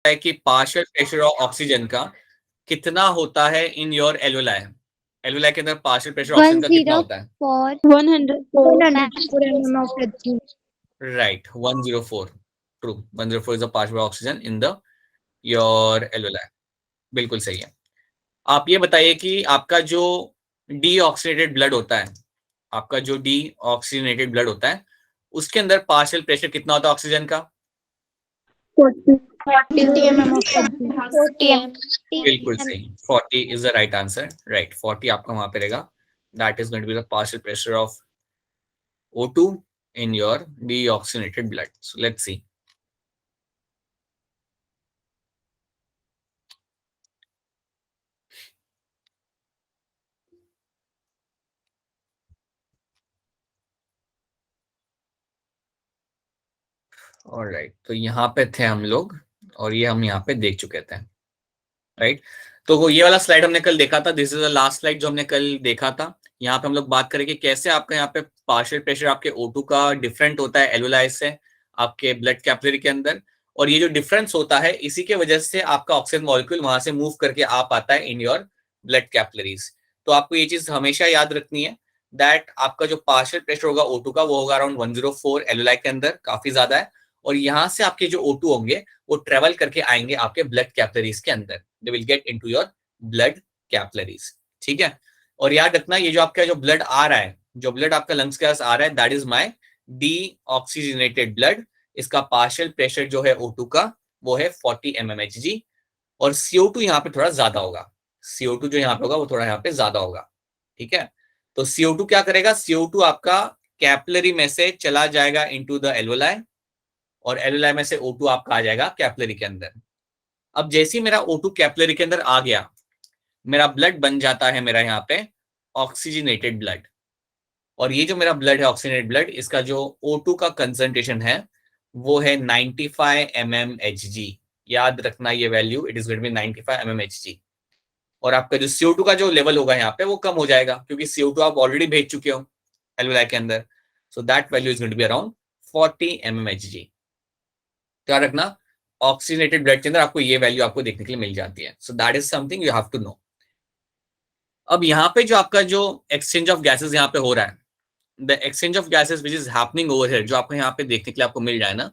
है कि partial pressure of oxygen का कितना होता है इन योर एल्वेलाई। एल्वेलाई के अंदर पार्शियल प्रेशर ऑक्सीजन का कितना होता है? 104 mm of Hg. Right, 104। True, 104 is the partial oxygen in the your alveoli. बिल्कुल सही है। आप ये बताइए कि आपका जो डीऑक्सीनेटेड ब्लड होता है, आपका जो डीऑक्सीनेटेड ब्लड होता है, उसके अंदर पार्शियल प्रेशर कितना होता है ऑक्सीजन का? 40 mm of Hg. बिल्कुल सही, 40 is the right answer. Right, 40 आपका वहां पे रहेगा। That is going to be the partial pressure of O2 in your deoxygenated blood. So let's see. Alright, तो यहाँ पे थे हम लोग और ये हम यहाँ पे देख चुके थे। राइट, तो ये वाला स्लाइड हमने कल देखा था। This is the last slide जो हमने कल देखा था। यहाँ पे हम लोग बात करेंगे कैसे आपका यहाँ पे पार्शियल प्रेशर आपके O2 का डिफरेंट होता है एल्वेलाई से आपके ब्लड कैपिलरी के अंदर, और ये जो डिफरेंस होता है इसी के वजह से आपका ऑक्सीजन मॉलिक्यूल वहां से मूव करके आ पाता है इन योर ब्लड कैपिलरीज। तो आपको ये चीज हमेशा याद रखनी है दैट आपका जो पार्शियल प्रेशर होगा O2 का वो होगा अराउंड 104 एल्वेलाई के अंदर, काफी ज्यादा है। और यहाँ से आपके जो O2 होंगे वो ट्रेवल करके आएंगे आपके ब्लड कैपिलरीज के अंदर। They will get into your blood capillaries. ठीक है, और याद रखना ये जो आपका जो ब्लड आ रहा है, जो ब्लड आपका लंग्स के पास आ रहा है, that is my deoxygenated blood. इसका पार्शियल प्रेशर जो है O2 का वो है 40 mmHg, और CO2 यहाँ पे थोड़ा ज्यादा होगा। CO2 जो यहाँ पे होगा वो थोड़ा यहाँ पे ज्यादा होगा। ठीक है, तो CO2 क्या करेगा? CO2 आपका कैपिलरी में से चला जाएगा इनटू द एल्वेलाई, और एल्वेलाई में से O2 आपका आ जाएगा कैपिलरी के अंदर। अब जैसे ही मेरा O2 कैपिलरी के अंदर आ गया, मेरा ब्लड बन जाता है मेरा यहाँ पे ऑक्सीजनेटेड ब्लड। और ये जो मेरा ब्लड है ऑक्सीजनेटेड ब्लड, इसका जो O2 का कंसंट्रेशन है वो है 95 mmHg। याद रखना ये value, it is going to be 95 mmHg। और आपका जो CO2 का जो लेवल होगा यहाँ पे वो कम हो जाएगा, क्योंकि CO2 आप ऑलरेडी भेज चुके हो एल्वेलाई के अंदर। So that value is going to be around 40 mmHg। क्या रखना, ऑक्सीजनेटेड ब्लड के अंदर आपको ये वैल्यू आपको देखने के लिए मिल जाती है। So that is something you have to know. अब यहाँ पे जो आपका जो एक्सचेंज ऑफ गैसेस यहाँ पे हो रहा है, the exchange of gases which is happening over here, जो आपको यहाँ पे देखने के लिए आपको मिल जाए ना,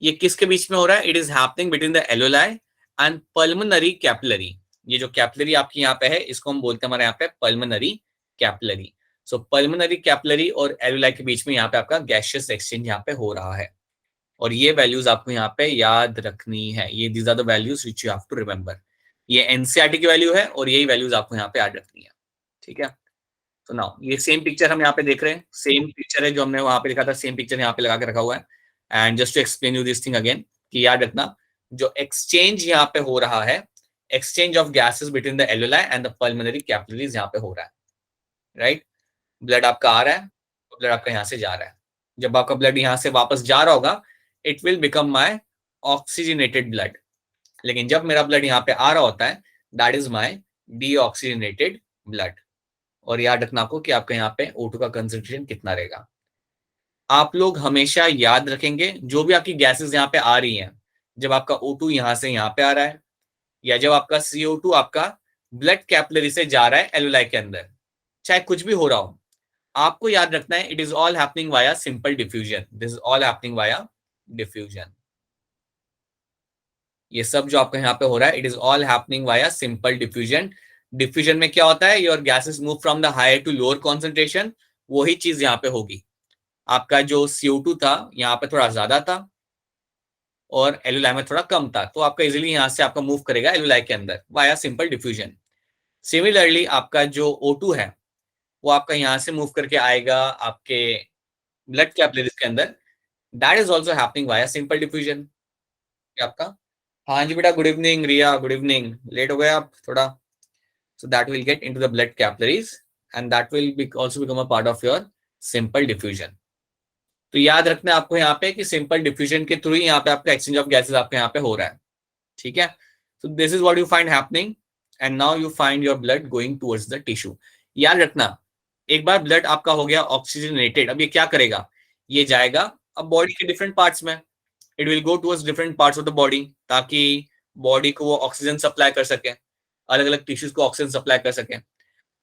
ये किसके बीच में हो रहा है? It is happening between the alveoli and pulmonary capillary. ये जो कैपिलरी आपकी यहाँ पे है इसको हम बोलते हैं हमारे यहाँ पे पल्मोनरी कैपिलरी। सो पल्मोनरी कैपिलरी और एल्वेलाई के बीच में यहाँ पे आपका गैसियस एक्सचेंज यहाँ पे हो रहा है, और ये वैल्यूज आपको यहाँ पे याद रखनी है। ये these are the values which you have to remember. ये एनसीईआरटी की वैल्यू है और यही वैल्यूज आपको यहाँ पे याद रखनी है। ठीक है, तो नाउ ये सेम पिक्चर हम यहाँ पे देख रहे हैं, सेम पिक्चर है जो हमने वहां पे लिखा था, सेम पिक्चर यहाँ पे लगा के रखा हुआ है। And just to explain you this thing again, कि याद रखना जो एक्सचेंज यहाँ पे हो रहा है, exchange of gases between the alveoli and the pulmonary capillaries यहाँ पे हो रहा है। राइट, ब्लड आपका आ रहा है, ब्लड आपका यहाँ से जा रहा है। जब आपका ब्लड यहाँ से वापस जा रहा होगा, it will become my oxygenated blood. लेकिन जब मेरा ब्लड यहाँ पे आ रहा होता है, that is my deoxygenated blood. और याद रखना आपको कि आपका यहाँ पे O2 का कंसंट्रेशन कितना रहेगा। आप लोग हमेशा याद रखेंगे जो भी आपकी गैसेस यहाँ पे आ रही हैं, जब आपका O2 यहाँ से यहाँ पे आ रहा है, या जब आपका CO2 आपका ब्लड कैपिलरी से जा रहा है एल्वेलाई के अंदर, चाहे कुछ भी हो रहा हो, आपको याद रखना है it is all happening via simple diffusion. This is all happening via diffusion. ये सब जो आपका यहाँ पे हो रहा है, it is all happening via simple diffusion. Diffusion में क्या होता है, your gases move from the higher to lower concentration. वही चीज यहाँ पे होगी। आपका जो CO2 था यहाँ पे थोड़ा ज्यादा था और एल्वेलाई में थोड़ा कम था, तो आपका इजीली यहाँ से आपका मूव करेगा एल्वेलाई के अंदर वाया सिंपल डिफ्यूजन। सिमिलरली आपका जो O2 है वो आपका यहाँ से मूव करके आएगा आपके ब्लड कैपिलरीज के अंदर। That is also happening via simple diffusion. आपका, हाँ जी बेटा, गुड इवनिंग रिया, गुड इवनिंग। लेट हो गए आप थोड़ा। So that will get into the blood capillaries and that will also become a part of your simple diffusion. तो याद रखना है आपको यहाँ पे कि सिंपल डिफ्यूजन के थ्रू ही यहाँ पे आपका एक्सचेंज ऑफ गैसेस आपके यहाँ पे हो रहा है। ठीक है, so this is what you find happening and now you find your blood going towards the tissue. याद रखना, एक बार ब्लड आपका हो गया ऑक्सीजनेटेड, अब ये क्या करेगा, ये जाएगा अब बॉडी के डिफरेंट पार्ट्स में। It will go towards different parts of the body, ताकि बॉडी को वो ऑक्सीजन सप्लाई कर सके, अलग अलग टिश्यूज को ऑक्सीजन सप्लाई कर सके।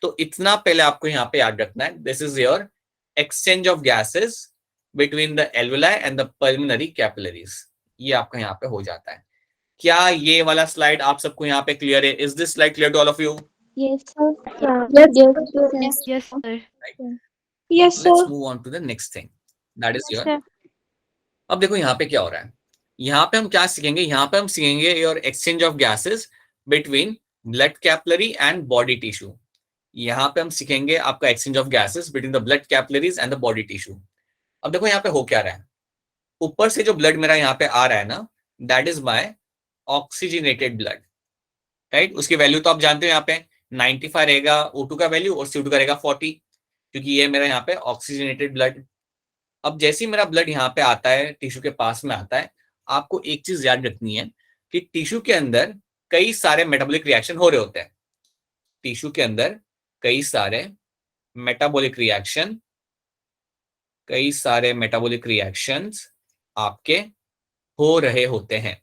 तो इतना पहले आपको यहाँ पे याद रखना है, this is your exchange of gases between the alveoli and the pulmonary capillaries. ये आपका यहाँ पे हो जाता है। क्या ये वाला स्लाइड आप सबको यहाँ पे क्लियर है? Is this slide clear to all of you? Yes, sir. Yes, Yes, yes, sir. yes, let's sir. Move on to the next thing, that is Yes, your. sir. अब देखो यहाँ पे क्या हो रहा है, यहाँ पे हम क्या सीखेंगे, यहाँ पे हम सीखेंगे your exchange of gases between blood capillary and body tissue. यहाँ पे हम सीखेंगे आपका exchange of gases between the blood capillaries and the body tissue. अब देखो यहाँ पे हो क्या रहा है, ऊपर से जो ब्लड मेरा यहाँ पे आ रहा है ना, that is my oxygenated blood, right. उसकी वैल्यू तो आप जानते हो, यहाँ पे 95 रहेगा O2 का वैल्यू और CO2 का रहेगा 40, क्योंकि ये मेरा यहाँ पे ऑक्सीजनेटेड ब्लड। अब जैसे ही मेरा ब्लड यहाँ पे आता है, टिश्यू के पास में आता है, आपको एक चीज याद रखनी है कि टिश्यू के अंदर कई सारे मेटाबॉलिक रिएक्शन हो रहे होते हैं। टिश्यू के अंदर कई सारे मेटाबॉलिक रिएक्शंस आपके हो रहे होते हैं।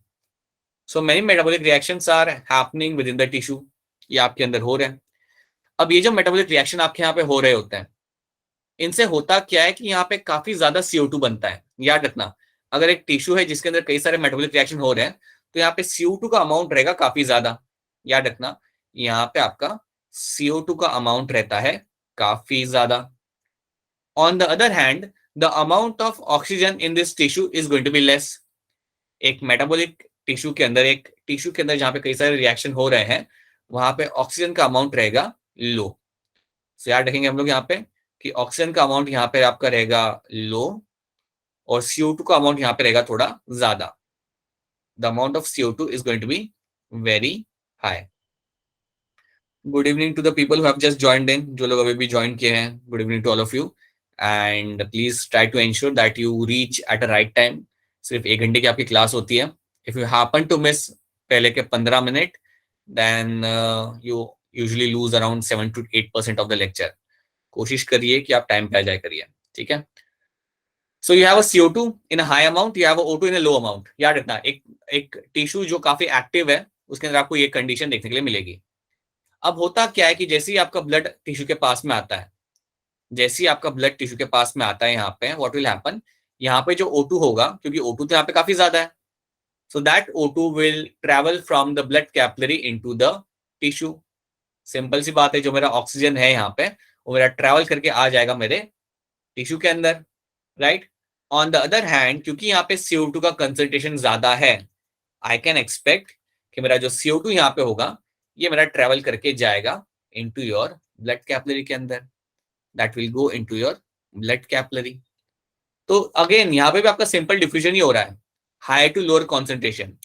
So many metabolic reactions are happening within the tissue, ये आपके अंदर हो रहे हैं। अब ये जो मेटाबॉलिक रिएक्शन आपके यहाँ पे हो रहे होते हैं, इनसे होता क्या है कि यहाँ पे काफी ज्यादा CO2 बनता है। याद रखना, अगर एक टिश्यू है जिसके अंदर कई सारे मेटाबॉलिक रिएक्शन हो रहे हैं, तो यहाँ पे CO2 का अमाउंट रहेगा काफी ज्यादा। याद रखना, यहाँ पे आपका CO2 का अमाउंट रहता है काफी ज्यादा। On the other hand, the amount of oxygen in this tissue is going to be less. एक मेटाबॉलिक टिश्यू के अंदर, एक टिश्यू के अंदर जहां पे कई सारे रिएक्शन हो रहे हैं, वहां पे ऑक्सीजन का अमाउंट रहेगा लो। सो याद रखेंगे हम लोग यहाँ पे कि ऑक्सीजन का अमाउंट यहाँ पे आपका रहेगा लो और CO2 का अमाउंट यहाँ पे रहेगा थोड़ा ज्यादा। The amount of CO2 is going to be very high. Good evening to the people who have just joined in, जो लोग अभी भी ज्वाइन किए हैं, good evening to all of you. And please try to ensure that you reach at a right time. सिर्फ 1 घंटे की आपकी क्लास होती है। If you happen to miss पहले के 15 minute, then you usually loose around 7 to 8% of the lecture. कोशिश करिए कि आप टाइम पे आ जाए करिए, ठीक है। So you have a CO2 in a high amount, you have a O2 in a low amount. याद रखना, एक टिश्यू जो काफी एक्टिव है, उसके अंदर आपको ये कंडीशन देखने के लिए मिलेगी। अब होता क्या है कि जैसे ही आपका ब्लड टिश्यू के पास में आता है, जैसे ही आपका ब्लड टिश्यू के पास में आता है, यहाँ पे व्हाट विल हैपन, यहाँ पे जो O2 होगा, क्योंकि O2 तो यहाँ पे काफी ज्यादा है, so that O2 will travel from the blood capillary into the tissue। Simple सी बात है, जो मेरा ऑक्सीजन है यहाँ पे, वो मेरा ट्रैवल करके आ जाएगा मेरे टिश्यू के अंदर, right. On the other hand, क्योंकि यहाँ पे CO2 का कंसंट्रेशन ज्यादा है, आई कैन एक्सपेक्ट कि मेरा जो CO2 यहाँ पे होगा, ये मेरा ट्रैवल करके जाएगा इनटू योर ब्लड कैपिलरी के अंदर, that will go into your blood capillary. तो अगेन यहाँ पे भी आपका सिंपल डिफ्यूजन ही हो रहा है, high to lower concentration.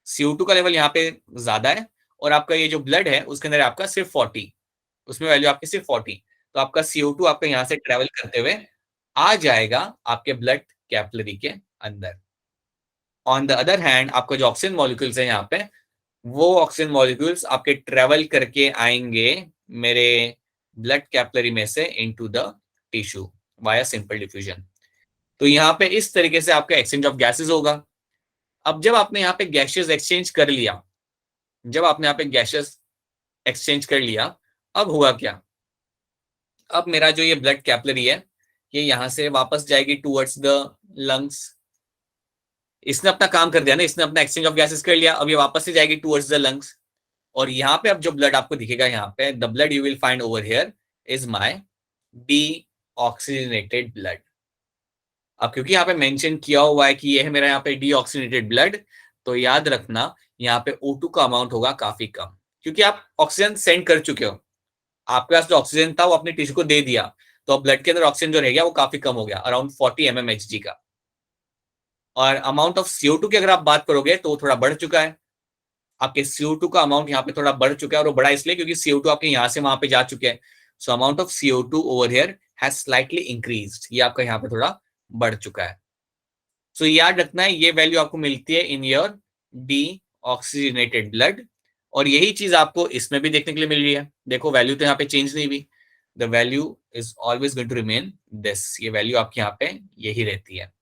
CO2 का लेवल यहाँ पे ज्यादा है और आपका ये जो ब्लड है उसके अंदर आपका सिर्फ 40, उसमें वैल्यू आपकी सिर्फ 40। तो आपका CO2 आपका यहाँ से ट्रेवल करते हुए आ जाएगा आपके ब्लड कैपिलरी के अंदर। ऑन द अदर हैंड, आपका जो ऑक्सीजन मॉलिक्यूल्स है यहाँ पे, वो ऑक्सीजन मॉलिक्यूल्स आपके ट्रेवल करके आएंगे मेरे ब्लड कैपिलरी में से into the tissue via simple diffusion. तो यहाँ पे इस तरीके से आपका एक्सचेंज ऑफ गैसेस होगा। अब जब आपने यहाँ पे गैसेस एक्सचेंज कर लिया, जब आपने यहाँ पे गैसेस एक्सचेंज कर लिया, अब हुआ क्या, अब मेरा जो ये ब्लड कैपिलरी है, ये यहाँ से वापस जाएगी टूवर्ड्स द लंग्स। इसने अपना काम कर दिया ना, इसने अपना एक्सचेंज ऑफ गैसेस कर लिया, अब ये वापस से जाएगी टूवर्ड्स द लंग्स। और यहाँ पे अब जो ब्लड आपको दिखेगा, यहाँ पे the blood you will find over here is my deoxygenated blood. अब क्योंकि यहाँ पे मेंशन किया हुआ है कि ये है मेरा यहाँ पे डीऑक्सीजनेटेड ब्लड, तो याद रखना यहाँ पे O2 का अमाउंट होगा काफी कम, क्योंकि आप ऑक्सीजन सेंड कर चुके हो, आपके पास जो ऑक्सीजन था वो अपने टिश्यू को दे दिया, तो अब ब्लड के अंदर ऑक्सीजन जो रह गया वो काफी कम हो गया, अराउंड 40 mmHg का। और अमाउंट ऑफ CO2 की अगर आप बात करोगे तो वो थोड़ा बढ़ चुका है, आपके CO2 का अमाउंट यहाँ पे थोड़ा बढ़ चुका है, और वो बढ़ा इसलिए क्योंकि CO2 आपके यहाँ से वहां पे जा चुके हैं। So amount of CO2 over here has slightly increased, ये आपका यहाँ पे थोड़ा बढ़ चुका है। सो याद रखना है, ये वैल्यू आपको मिलती है इन योर डीऑक्सीजनेटेड ब्लड, और यही चीज आपको इसमें भी देखने के लिए मिल रही है। देखो वैल्यू तो यहाँ पे चेंज नहीं हुई, the value is always going to remain this, ये वैल्यू आपके यहाँ पे यही रहती है,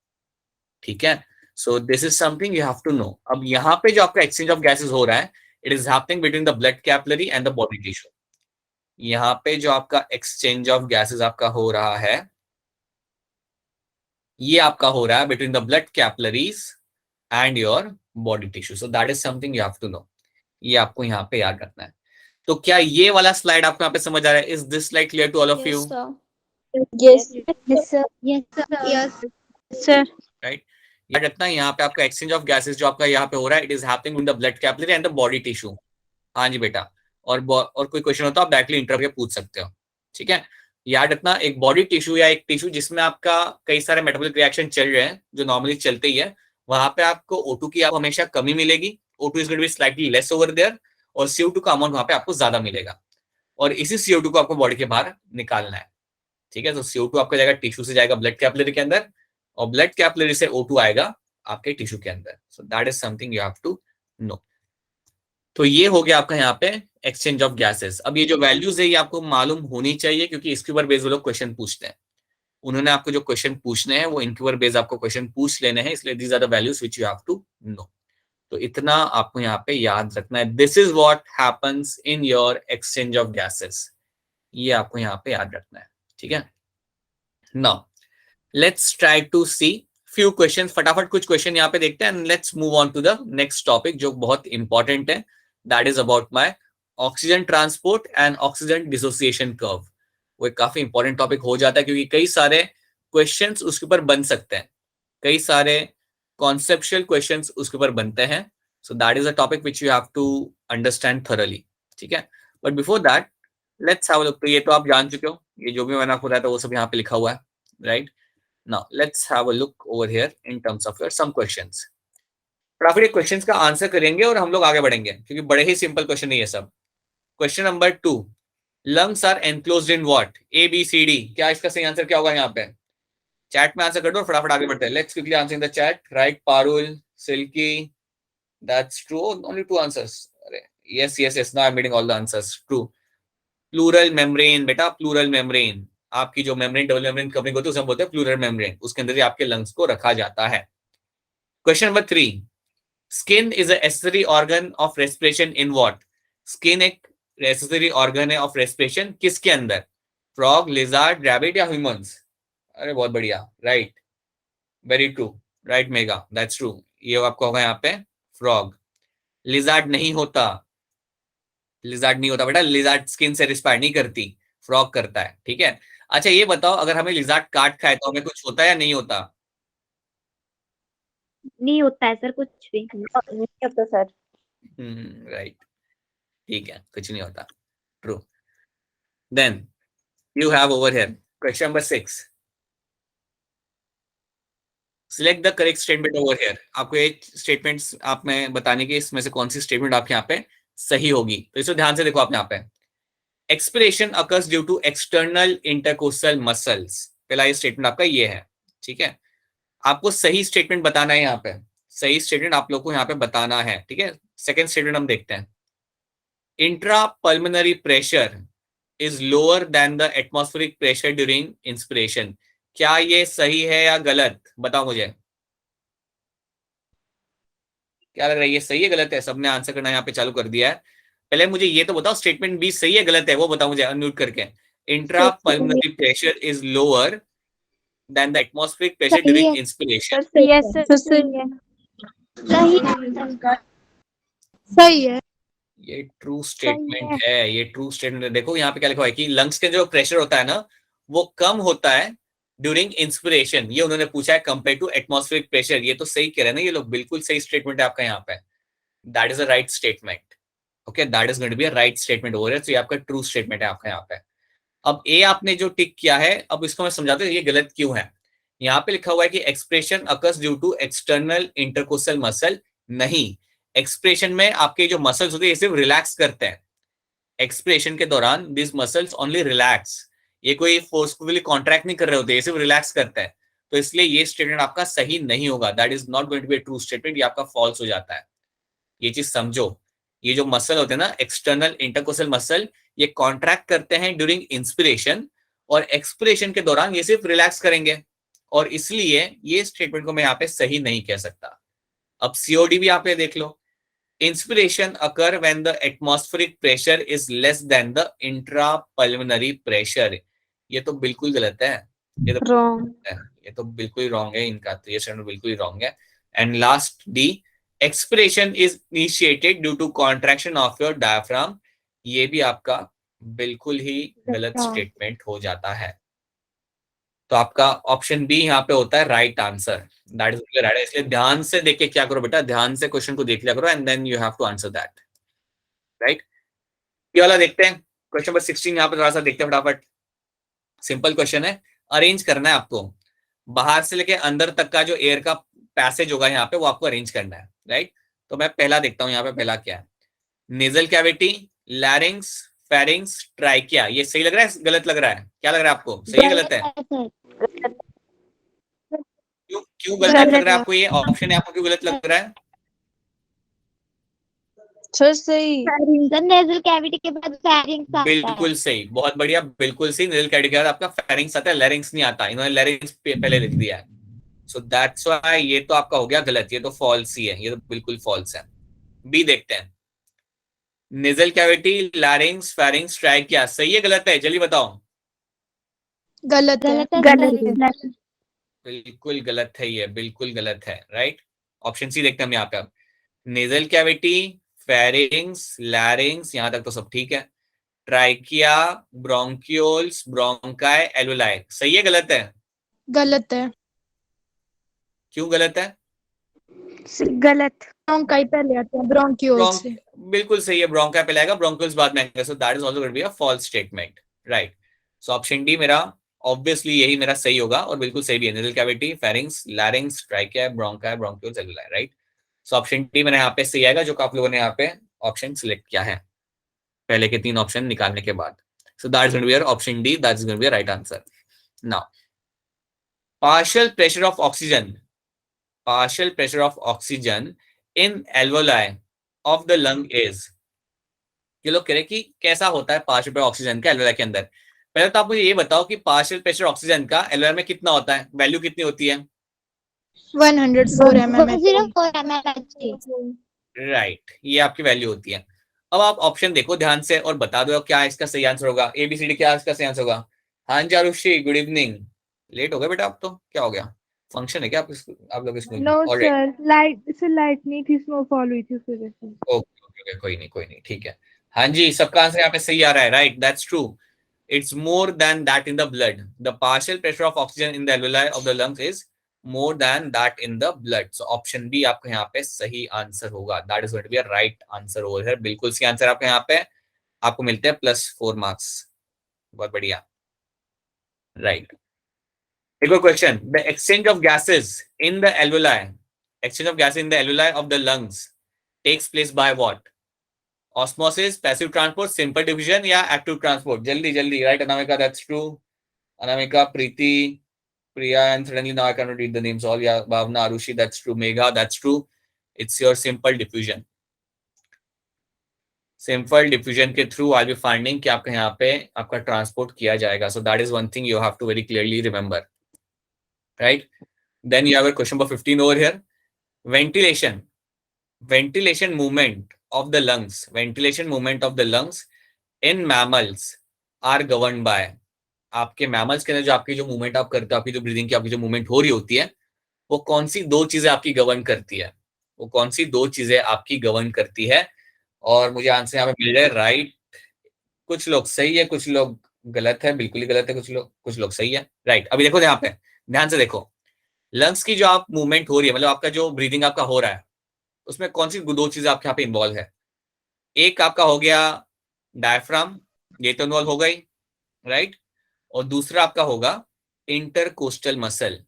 ठीक है। So this is something you have to know. अब यहाँ पे जो आपका एक्सचेंज ऑफ गैसेस हो रहा है, it is happening between the blood capillary and the body tissue. यहाँ पे जो आपका एक्सचेंज ऑफ गैसेस आपका हो रहा है, ये आपका हो रहा है between the blood capillaries and your body tissue. So that is something you have to know. ये आपको यहाँ पे याद रखना है. तो क्या ये वाला स्लाइड आपको यहाँ पे समझ आ रहा है? Is this slide clear to all of you? Yes. Yes, sir. Yes, Yes, sir. Right. याद रखना यहाँ पे आपका एक्सचेंज ऑफ गैसेस जो आपका यहाँ पे हो रहा है, it is happening in the blood capillary and the body tissue. हाँ जी बेटा. और कोई क्वेश्चन हो तो आप डायरेक्टली इंटरव्यू के पूछ सकते हो. ठीक है. याद रखना, एक बॉडी टिश्यू या एक टिश्यू जिसमें आपका कई सारे मेटाबॉलिक रिएक्शन चल रहे हैं, जो नॉर्मली चलते ही है, वहां पे आपको O2 की आपको हमेशा कमी मिलेगी. O2 is going to be slightly less over there, और CO2 का अमाउंट वहां पे आपको ज्यादा मिलेगा. और इसी CO2 को आपको बॉडी के बाहर निकालना है. ठीक है. तो CO2 आपका जाएगा टिश्यू से, जाएगा ब्लड कैपिलरी के अंदर, और ब्लड कैपिलरी से O2 आएगा आपके टिश्यू के अंदर. So that is something you have to know. तो ये हो गया आपका यहाँ पे एक्सचेंज ऑफ गैसेस. अब ये जो वैल्यूज है ये आपको मालूम होनी चाहिए, क्योंकि इसके ऊपर बेस वो लोग क्वेश्चन पूछते हैं. उन्होंने आपको जो क्वेश्चन पूछने हैं वो इनके ऊपर बेस आपको क्वेश्चन पूछ लेने हैं, इसलिए these are the values which you have to know. तो इतना आपको यहाँ पे याद रखना है. This is what happens in your exchange of gases. ये आपको यहाँ पे याद रखना है. ठीक है. Now let's try to see few question. फटाफट कुछ क्वेश्चन यहाँ पे देखते हैं and let's move on to the next topic जो बहुत इंपॉर्टेंट है. That is about my oxygen transport and oxygen dissociation curve. वो एक काफी इंपॉर्टेंट टॉपिक हो जाता है, क्योंकि कई सारे क्वेश्चंस उसके ऊपर बन सकते हैं, कई सारे कॉन्सेप्चुअल क्वेश्चंस उसके ऊपर बनते हैं. So that is a topic which you have to understand thoroughly. ठीक है. But before that let's have a look. तो ये तो आप जान चुके हो, ये जो भी मैंने आपको बताया था वो सब यहाँ पे लिखा हुआ है. Right. Now let's have a look over here in terms of your some questions. फटाफट क्वेश्चंस का आंसर करेंगे और हम लोग आगे बढ़ेंगे, क्योंकि बड़े ही सिंपल क्वेश्चन है ये सब. Question number 2, lungs are enclosed in what? A B C D. क्या इसका सही आंसर क्या होगा? यहाँ पे चैट में आंसर कर दो, फटाफट आगे बढ़ते हैं. Let's quickly answer in the chat. Right Parul, Silky, that's true. Only 2 answers. अरे yes yes yes, now I am reading all the answers. True. Pleural membrane बेटा, प्लूरल मेम्ब्रेन. आपकी जो मेम्ब्रेन, डबल मेम्ब्रेन कवरिंग होती है उसे हम बोलते हैं प्लूरल मेम्ब्रेन. उसके अंदर ही आपके लंग्स को रखा जाता है. Question number 3, skin is a accessory organ of respiration in what? Skin एक एसेसरी ऑर्गन है ऑफ रेस्पिरेशन किसके अंदर? फ्रॉग, लिजार्ड, रैबिट या ह्यूमंस? अरे बहुत बढ़िया. Right, very true. Right mega, that's true. ये आपको होगा यहाँ पे फ्रॉग. लिजार्ड नहीं होता, लिजार्ड नहीं होता बेटा. लिजार्ड स्किन से रिस्पायर नहीं करती, फ्रॉग करता है. ठीक है. अच्छा ये बताओ, अगर हमें लिजार्ड काट खाए तो हमें कुछ होता है या नहीं होता? नहीं होता है सर कुछ भी. नहीं होता सर. राइट. ठीक है, कुछ नहीं होता. True. Then you have over here question number 6. Select the correct statement over here. आपको एक स्टेटमेंट्स आप में बताने की, इसमें से कौन सी स्टेटमेंट आपके यहाँ पे सही होगी. तो इसको ध्यान से देखो आप यहाँ पे. Expiration occurs due to external intercostal muscles. पहला ये स्टेटमेंट आपका ये है. ठीक है. आपको सही स्टेटमेंट बताना है यहाँ पे. सही स्टेटमेंट आप लोग को यहाँ पे बताना है. ठीक है. सेकेंड स्टेटमेंट हम देखते हैं. Intra pulmonary pressure is lower than the atmospheric pressure during inspiration. क्या ये सही है या गलत? बताओ मुझे, क्या लग रहा है, ये सही है गलत है? सबने आंसर करना यहाँ पे चालू कर दिया है. पहले मुझे ये तो बताओ, स्टेटमेंट बी सही है गलत है वो बताओ मुझे अनम्यूट करके. Intra pulmonary pressure is lower than the atmospheric pressure during inspiration. Yes sir सही है. सही है. ये ट्रू स्टेटमेंट है. ये ट्रू स्टेटमेंट. देखो यहाँ पे क्या लिखा हुआ है कि लंग्स के जो प्रेशर होता है ना, वो कम होता है ड्यूरिंग इंस्पिरेशन. ये उन्होंने पूछा है कंपेयर टू एटमॉस्फेरिक प्रेशर. ये तो सही कह रहे हैं ना ये लोग. बिल्कुल सही स्टेटमेंट है आपका यहाँ पे. That is a right statement. Okay, that is going to be a right statement over here. तो ये आपका ट्रू स्टेटमेंट है आपका यहाँ पे. अब ए आपने जो टिक किया है, अब इसको मैं समझाता हूँ ये गलत क्यों है. यहाँ पे लिखा हुआ है कि expression occurs due to external intercostal muscle. नहीं, एक्सप्रेशन में आपके जो मसल्स होते हैं ये सिर्फ रिलैक्स करते हैं. एक्सप्रेशन के दौरान दिस मसल्स ओनली रिलैक्स. ये कोई फोर्सफुली कॉन्ट्रैक्ट नहीं कर रहे होते, ये सिर्फ रिलैक्स करते हैं. तो इसलिए ये स्टेटमेंट आपका सही नहीं होगा. That is not going to be true statement. ये आपका फॉल्स हो जाता है. ये चीज समझो. ये जो मसल होते हैं ना, एक्सटर्नल इंटरकोस्टल मसल, ये कॉन्ट्रैक्ट करते हैं ड्यूरिंग इंस्पिरेशन, और एक्सपिरेशन के दौरान ये सिर्फ रिलैक्स करेंगे. और इसलिए ये स्टेटमेंट को मैं यहाँ पे सही नहीं कह सकता। अब सीओडी भी आप ये देख लो, inspiration occur when the atmospheric pressure is less than the intrapulmonary pressure. ये तो बिल्कुल गलत है, ये तो Wrong. ये तो बिल्कुल रॉन्ग है इनका, तो ये स्टेटमेंट बिल्कुल ही रॉन्ग है। And last D, expiration is initiated due to contraction of your diaphragm. ये भी आपका बिल्कुल ही गलत Wrong. स्टेटमेंट हो जाता है। तो आपका ऑप्शन बी यहाँ पे होता है right answer, that is right. इसलिए ध्यान से देख के क्या करो बेटा, ध्यान से क्वेश्चन को देख लिया करो and then you have to answer that, right. ये वाला देखते हैं, क्वेश्चन नंबर 16 यहाँ पे थोड़ा सा देखते हैं फटाफट। सिंपल क्वेश्चन है, अरेंज करना है आपको, बाहर से लेके अंदर तक का जो एयर का पैसेज होगा यहाँ पे वो आपको अरेंज करना है, राइट। तो मैं पहला देखता हूँ यहाँ पे, पहला क्या है, नेजल कैविटी, लैरिंग्स, फेरिंग्स, ट्राइकिया। ये सही लग रहा है गलत लग रहा है, क्या लग रहा है आपको, सही है गलत है? क्यों गलत लग रहा है आपको, ये ऑप्शन है आपको क्यों गलत लग रहा है? सही। नेजल कैविटी के बाद फेरिंग्स आता है। बिल्कुल सही, बहुत बढ़िया, बिल्कुल सही। नेजल कैविटी के बाद आपका फेरिंग्स आता है, लैरिंग्स नहीं आता, इन्होंने लैरिंग्स पहले लिख दिया है। सो दैट्स व्हाई ये तो आपका हो गया गलत, ये तो फॉल्स ही है, ये तो बिल्कुल फॉल्स है। बी देखते हैं, नेजल कैविटी, लैरिंग्स, फेरिंग्स, ट्राइकिया, सही है गलत है, जल्दी बताओ। गलत है। बिल्कुल गलत है, ये बिल्कुल गलत है, राइट। ऑप्शन सी देखते हैं हम यहाँ पे। नेजल कैविटी, फेरिंग्स, लैरिंग्स, यहां तक तो सब ठीक है। ट्राइकिया, ब्रोंकियोल्स, ब्रोंकाई, एल्वुलाई, सही है गलत है? गलत है। क्यों गलत है? गलत। ब्रोंकाई पहले आते हैं, ब्रोंकियोल से। बिल्कुल सही है, ब्रोंकाई पहले आएगा, ब्रोंकियोल्स बाद में आएगा। So that is also going to be a false statement, right. So option D मेरा ऑब्वियसली यही मेरा सही होगा और बिल्कुल सही भी है। Nasal cavity, pharynx, larynx, trachea, bronchi, bronchioles, alveoli, right. So option D मेरा यहाँ पे सही आएगा, जो आप लोगों ने यहाँ पे ऑप्शन सिलेक्ट किया है पहले के 3 ऑप्शन निकालने के बाद। So that is going to be your option D, that is going to be right answer. Now partial pressure of oxygen, partial pressure of oxygen in alveoli of the lung is। ये लोग कह रहे कि कैसा होता है partial pressure oxygen का alveoli के अंदर। पहले तो आप मुझे ये बताओ कि पार्शियल प्रेशर ऑक्सीजन का एल्वेलाई में कितना होता है, वैल्यू कितनी होती है? 104 mm। राइट, ये आपकी वैल्यू होती है। अब आप ऑप्शन देखो ध्यान से और बता दो क्या इसका सही आंसर होगा, ABCD क्या इसका सही आंसर होगा। हाँ जी आरुषि, गुड इवनिंग, लेट हो गए बेटा आप तो, क्या हो गया, फंक्शन है क्या आप लोग स्कूल में? नो सर, लाइट नहीं थी, स्नोफॉल हुई थी उस वजह से। ओके, कोई नहीं, ठीक है। हाँ जी, सबका आंसर यहाँ पे सही आ रहा है, right, that's true. It's more than that in the blood. The partial pressure of oxygen in the alveoli of the lungs is more than that in the blood. So option B आपका यहाँ पे सही answer होगा। That is going to be a right answer over here. बिल्कुल सही answer आपका यहाँ पे, आपको मिलते हैं +4 मार्क्स। बहुत बढ़िया, राइट। एक और question, the exchange of gases in the alveoli, exchange of gases in the alveoli of the lungs takes place by what? Osmosis, passive transport, simple diffusion या active transport? जल्दी, right? Anamika, that's true. Anamika, Preeti, Priya, and suddenly now I cannot read the names all. Yeah, Bhavna, Arushi, that's true. Megha, that's true. It's your simple diffusion. Simple diffusion के through I'll be finding कि आपका यहाँ पे आपका transport किया जाएगा. So that is one thing you have to very clearly remember, right? Then you have a question number 15 over here. Ventilation movement of the lungs. Ventilation movement of the lungs in mammals are governed by। आपके mammals के अंदर जो आपकी जो movement आप करते हो, आपकी जो ब्रीदिंग की आपकी जो मूवमेंट हो रही होती है, वो कौन सी 2 चीजें आपकी गवर्न करती है? वो कौन सी 2 चीजें आपकी गवर्न करती है? और मुझे आंसर यहाँ पे मिल रहा है राइट। कुछ लोग सही है, कुछ लोग गलत है, बिल्कुल ही गलत है, कुछ लोग सही है, राइट। अभी देखो यहाँ पे ध्यान से देखो, लंग्स की जो आप मूवमेंट हो रही है, मतलब आपका जो ब्रीदिंग आपका हो रहा है, उसमें कौन सी 2 चीजें आपके यहाँ पे इन्वॉल्व है? एक आपका हो गया डायफ्राम, ये तो इन्वॉल्व हो गई, राइट। और दूसरा आपका होगा इंटरकोस्टल मसल।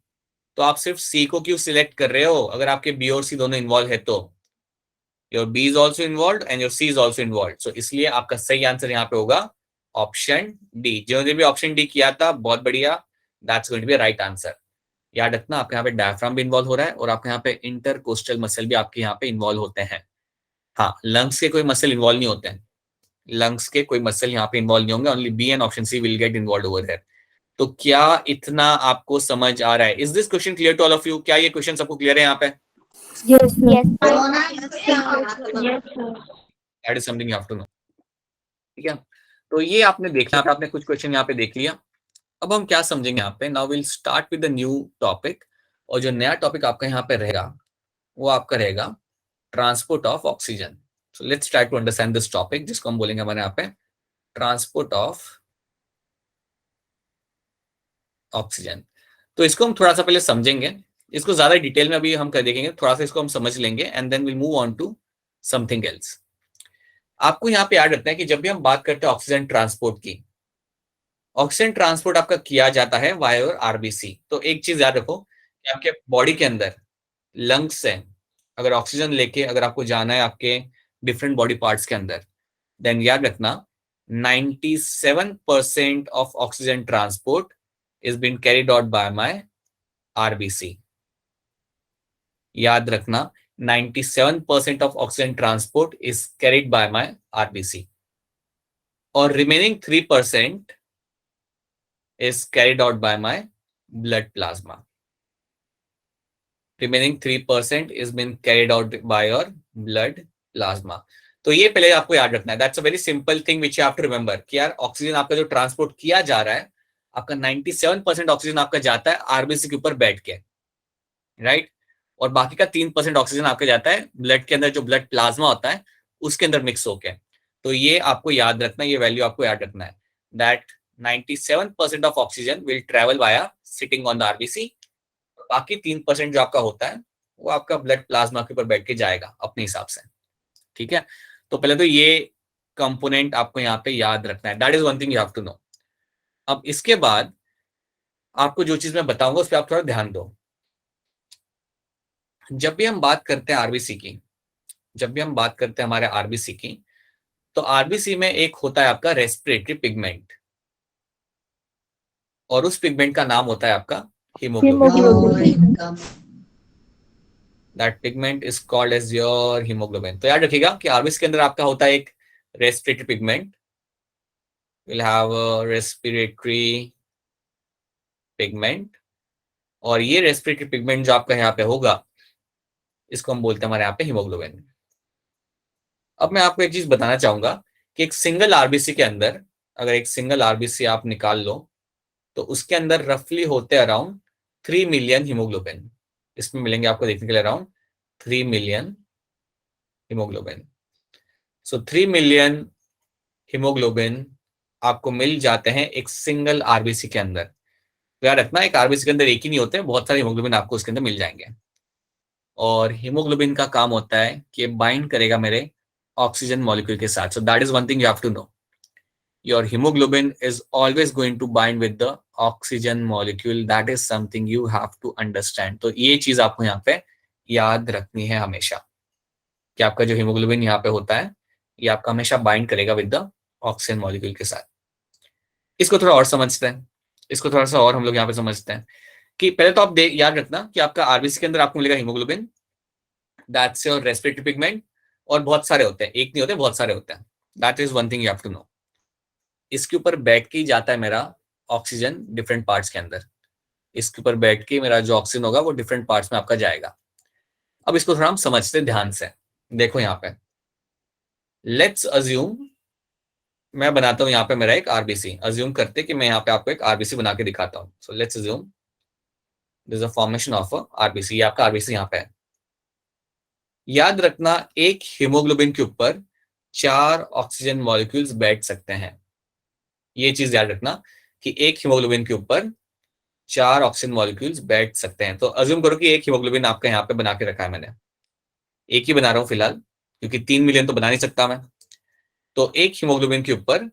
तो आप सिर्फ सी को क्यों सिलेक्ट कर रहे हो? अगर आपके बी और सी दोनों इन्वॉल्व है तो your B is also involve and your C is also involve. So इसलिए आपका सही आंसर यहाँ पे होगा ऑप्शन डी। जिन्होंने भी ऑप्शन डी किया था बहुत बढ़िया, that's going to be right answer. याद रखना आपके यहाँ पे डायफ्राम भी इन्वॉल्व हो रहा है और आपके यहाँ पे इंटरकोस्टल मसल भी आपके यहाँ पे इन्वॉल्व होते हैं। हाँ, लंग्स के कोई मसल इन्वॉल्व नहीं होते हैं, लंग्स के कोई मसल यहाँ पे इन्वॉल्व नहीं होंगे, only B and option C will get involve over here. तो क्या इतना आपको समझ आ रहा है? Is this question clear to all of you? क्या ये क्वेश्चन सबको क्लियर है यहाँ पे? Yes, sir. That is something you have to know. ठीक है, तो ये आपने देखा, आपने कुछ क्वेश्चन यहाँ पे देख लिया। अब हम क्या समझेंगे यहाँ पे? Now will start with the new topic, और जो नया टॉपिक आपका यहाँ पे रहेगा वो आपका रहेगा transport of oxygen. So let's try to understand this topic, जिसको हम बोलेंगे हमारे यहाँ पे ट्रांसपोर्ट ऑफ ऑक्सीजन। तो इसको हम थोड़ा सा पहले समझेंगे, इसको ज्यादा डिटेल में अभी हम कर देखेंगे, थोड़ा सा इसको हम समझ लेंगे and then will move on to something else. आपको यहाँ पे याद रखना है कि जब भी हम बात करते हैं ऑक्सीजन ट्रांसपोर्ट की, ऑक्सीजन ट्रांसपोर्ट आपका किया जाता है वाया और आरबीसी। तो एक चीज याद रखो कि आपके बॉडी के अंदर लंग्स से अगर ऑक्सीजन लेके अगर आपको जाना है आपके डिफरेंट बॉडी पार्ट्स के अंदर, देन याद रखना 97% of oxygen transport is been carried out by my RBC. याद रखना 97% of oxygen transport is carried by my RBC, और remaining 3% is carried out by my blood plasma. Remaining 3% is been carried out by your blood plasma. तो ये पहले आपको याद रखना है। That's a very simple thing which you have to remember कि यार ऑक्सीजन आपका जो ट्रांसपोर्ट किया जा रहा है, आपका 97% ऑक्सीजन आपका जाता है आरबीसी के ऊपर बैठ के, राइट? और बाकी का 3% ऑक्सीजन आपका जाता है ब्लड के अंदर, जो ब्लड प्लाज्मा होता है उसके अंदर मिक्स होके। तो ये आपको याद रखना, ये वैल्यू आपको याद रखना है, that 97% of oxygen will travel via sitting on the RBC. बाकी 3% जो आपका होता है वो आपका ब्लड प्लाज्मा के ऊपर बैठ के जाएगा अपने हिसाब से। ठीक है, तो पहले तो ये कंपोनेंट आपको यहाँ पे याद रखना है, that is one thing you have to know. अब इसके बाद आपको जो चीज मैं बताऊंगा उस पर आप थोड़ा ध्यान दो। जब भी हम बात करते हैं आरबीसी की, जब भी हम बात करते हैं हमारे आरबीसी की, तो आरबीसी में एक होता है आपका रेस्पिरेटरी पिगमेंट, और उस पिगमेंट का नाम होता है आपका haemoglobin. That pigment is called as your haemoglobin. तो याद रखिएगा कि आरबीसी के अंदर आपका होता है एक respiratory pigment, will have respiratory pigment, और ये रेस्पिरेटरी पिगमेंट जो आपका यहाँ पे होगा इसको हम बोलते हैं हमारे यहाँ पे हीमोग्लोबिन। अब मैं आपको एक चीज बताना चाहूंगा कि एक सिंगल आरबीसी के अंदर अगर एक सिंगल आरबीसी आप निकाल लो तो उसके अंदर रफली होते हैं अराउंड 3 मिलियन हीमोग्लोबिन। इसमें मिलेंगे आपको देखने के लिए अराउंड 3 मिलियन हीमोग्लोबिन। सो 3 मिलियन हीमोग्लोबिन आपको मिल जाते हैं एक सिंगल आरबीसी के अंदर। तो याद रखना, एक आरबीसी के अंदर एक ही नहीं होते, बहुत सारे हीमोग्लोबिन आपको उसके अंदर मिल जाएंगे। और हीमोग्लोबिन का काम होता है कि बाइंड करेगा मेरे ऑक्सीजन मॉलिक्यूल के साथ। So that is one thing you have to know, your hemoglobin is always going to bind with the oxygen molecule. That is something you have to understand. तो ये चीज आपको यहाँ पे याद रखनी है हमेशा कि आपका जो हीमोग्लोबिन यहाँ पे होता है ये आपका हमेशा बाइंड करेगा विद द ऑक्सीजन मॉलिक्यूल के साथ। इसको थोड़ा और समझते हैं, इसको थोड़ा सा और हम लोग यहाँ पे समझते हैं कि पहले तो आप याद रखना कि आपका आरबीसी के अंदर आपको मिलेगा haemoglobin, that's your respiratory pigment, और बहुत सारे होते हैं, एक नहीं होते, बहुत सारे होते हैं। That is one thing you have to know. इसके ऊपर बैठ के ही जाता है मेरा ऑक्सीजन डिफरेंट पार्ट्स के अंदर, इसके ऊपर बैठ के मेरा जो ऑक्सीजन होगा वो डिफरेंट पार्ट्स में आपका जाएगा। अब इसको थोड़ा हम समझते हैं ध्यान से। देखो यहाँ पे लेट्स अज्यूम, मैं बनाता हूँ यहाँ पे मेरा एक आरबीसी, अज्यूम करते कि मैं यहाँ पे आपको एक आरबीसी बना के दिखाता हूँ। So let's assume this is a formation of RBC. ये आपका आरबीसी यहाँ पे है। याद रखना एक हीमोग्लोबिन के ऊपर 4 ऑक्सीजन मॉलिक्यूल्स बैठ सकते हैं। ये चीज याद रखना कि एक हीमोग्लोबिन के ऊपर 4 ऑक्सीजन मॉलिक्यूल्स बैठ सकते हैं। तो अज्यूम करो कि एक हीमोग्लोबिन आपका यहाँ पे बना के रखा है मैंने, एक ही बना रहा हूँ फिलहाल क्योंकि 3 मिलियन तो बना नहीं सकता मैं। तो एक हीमोग्लोबिन के ऊपर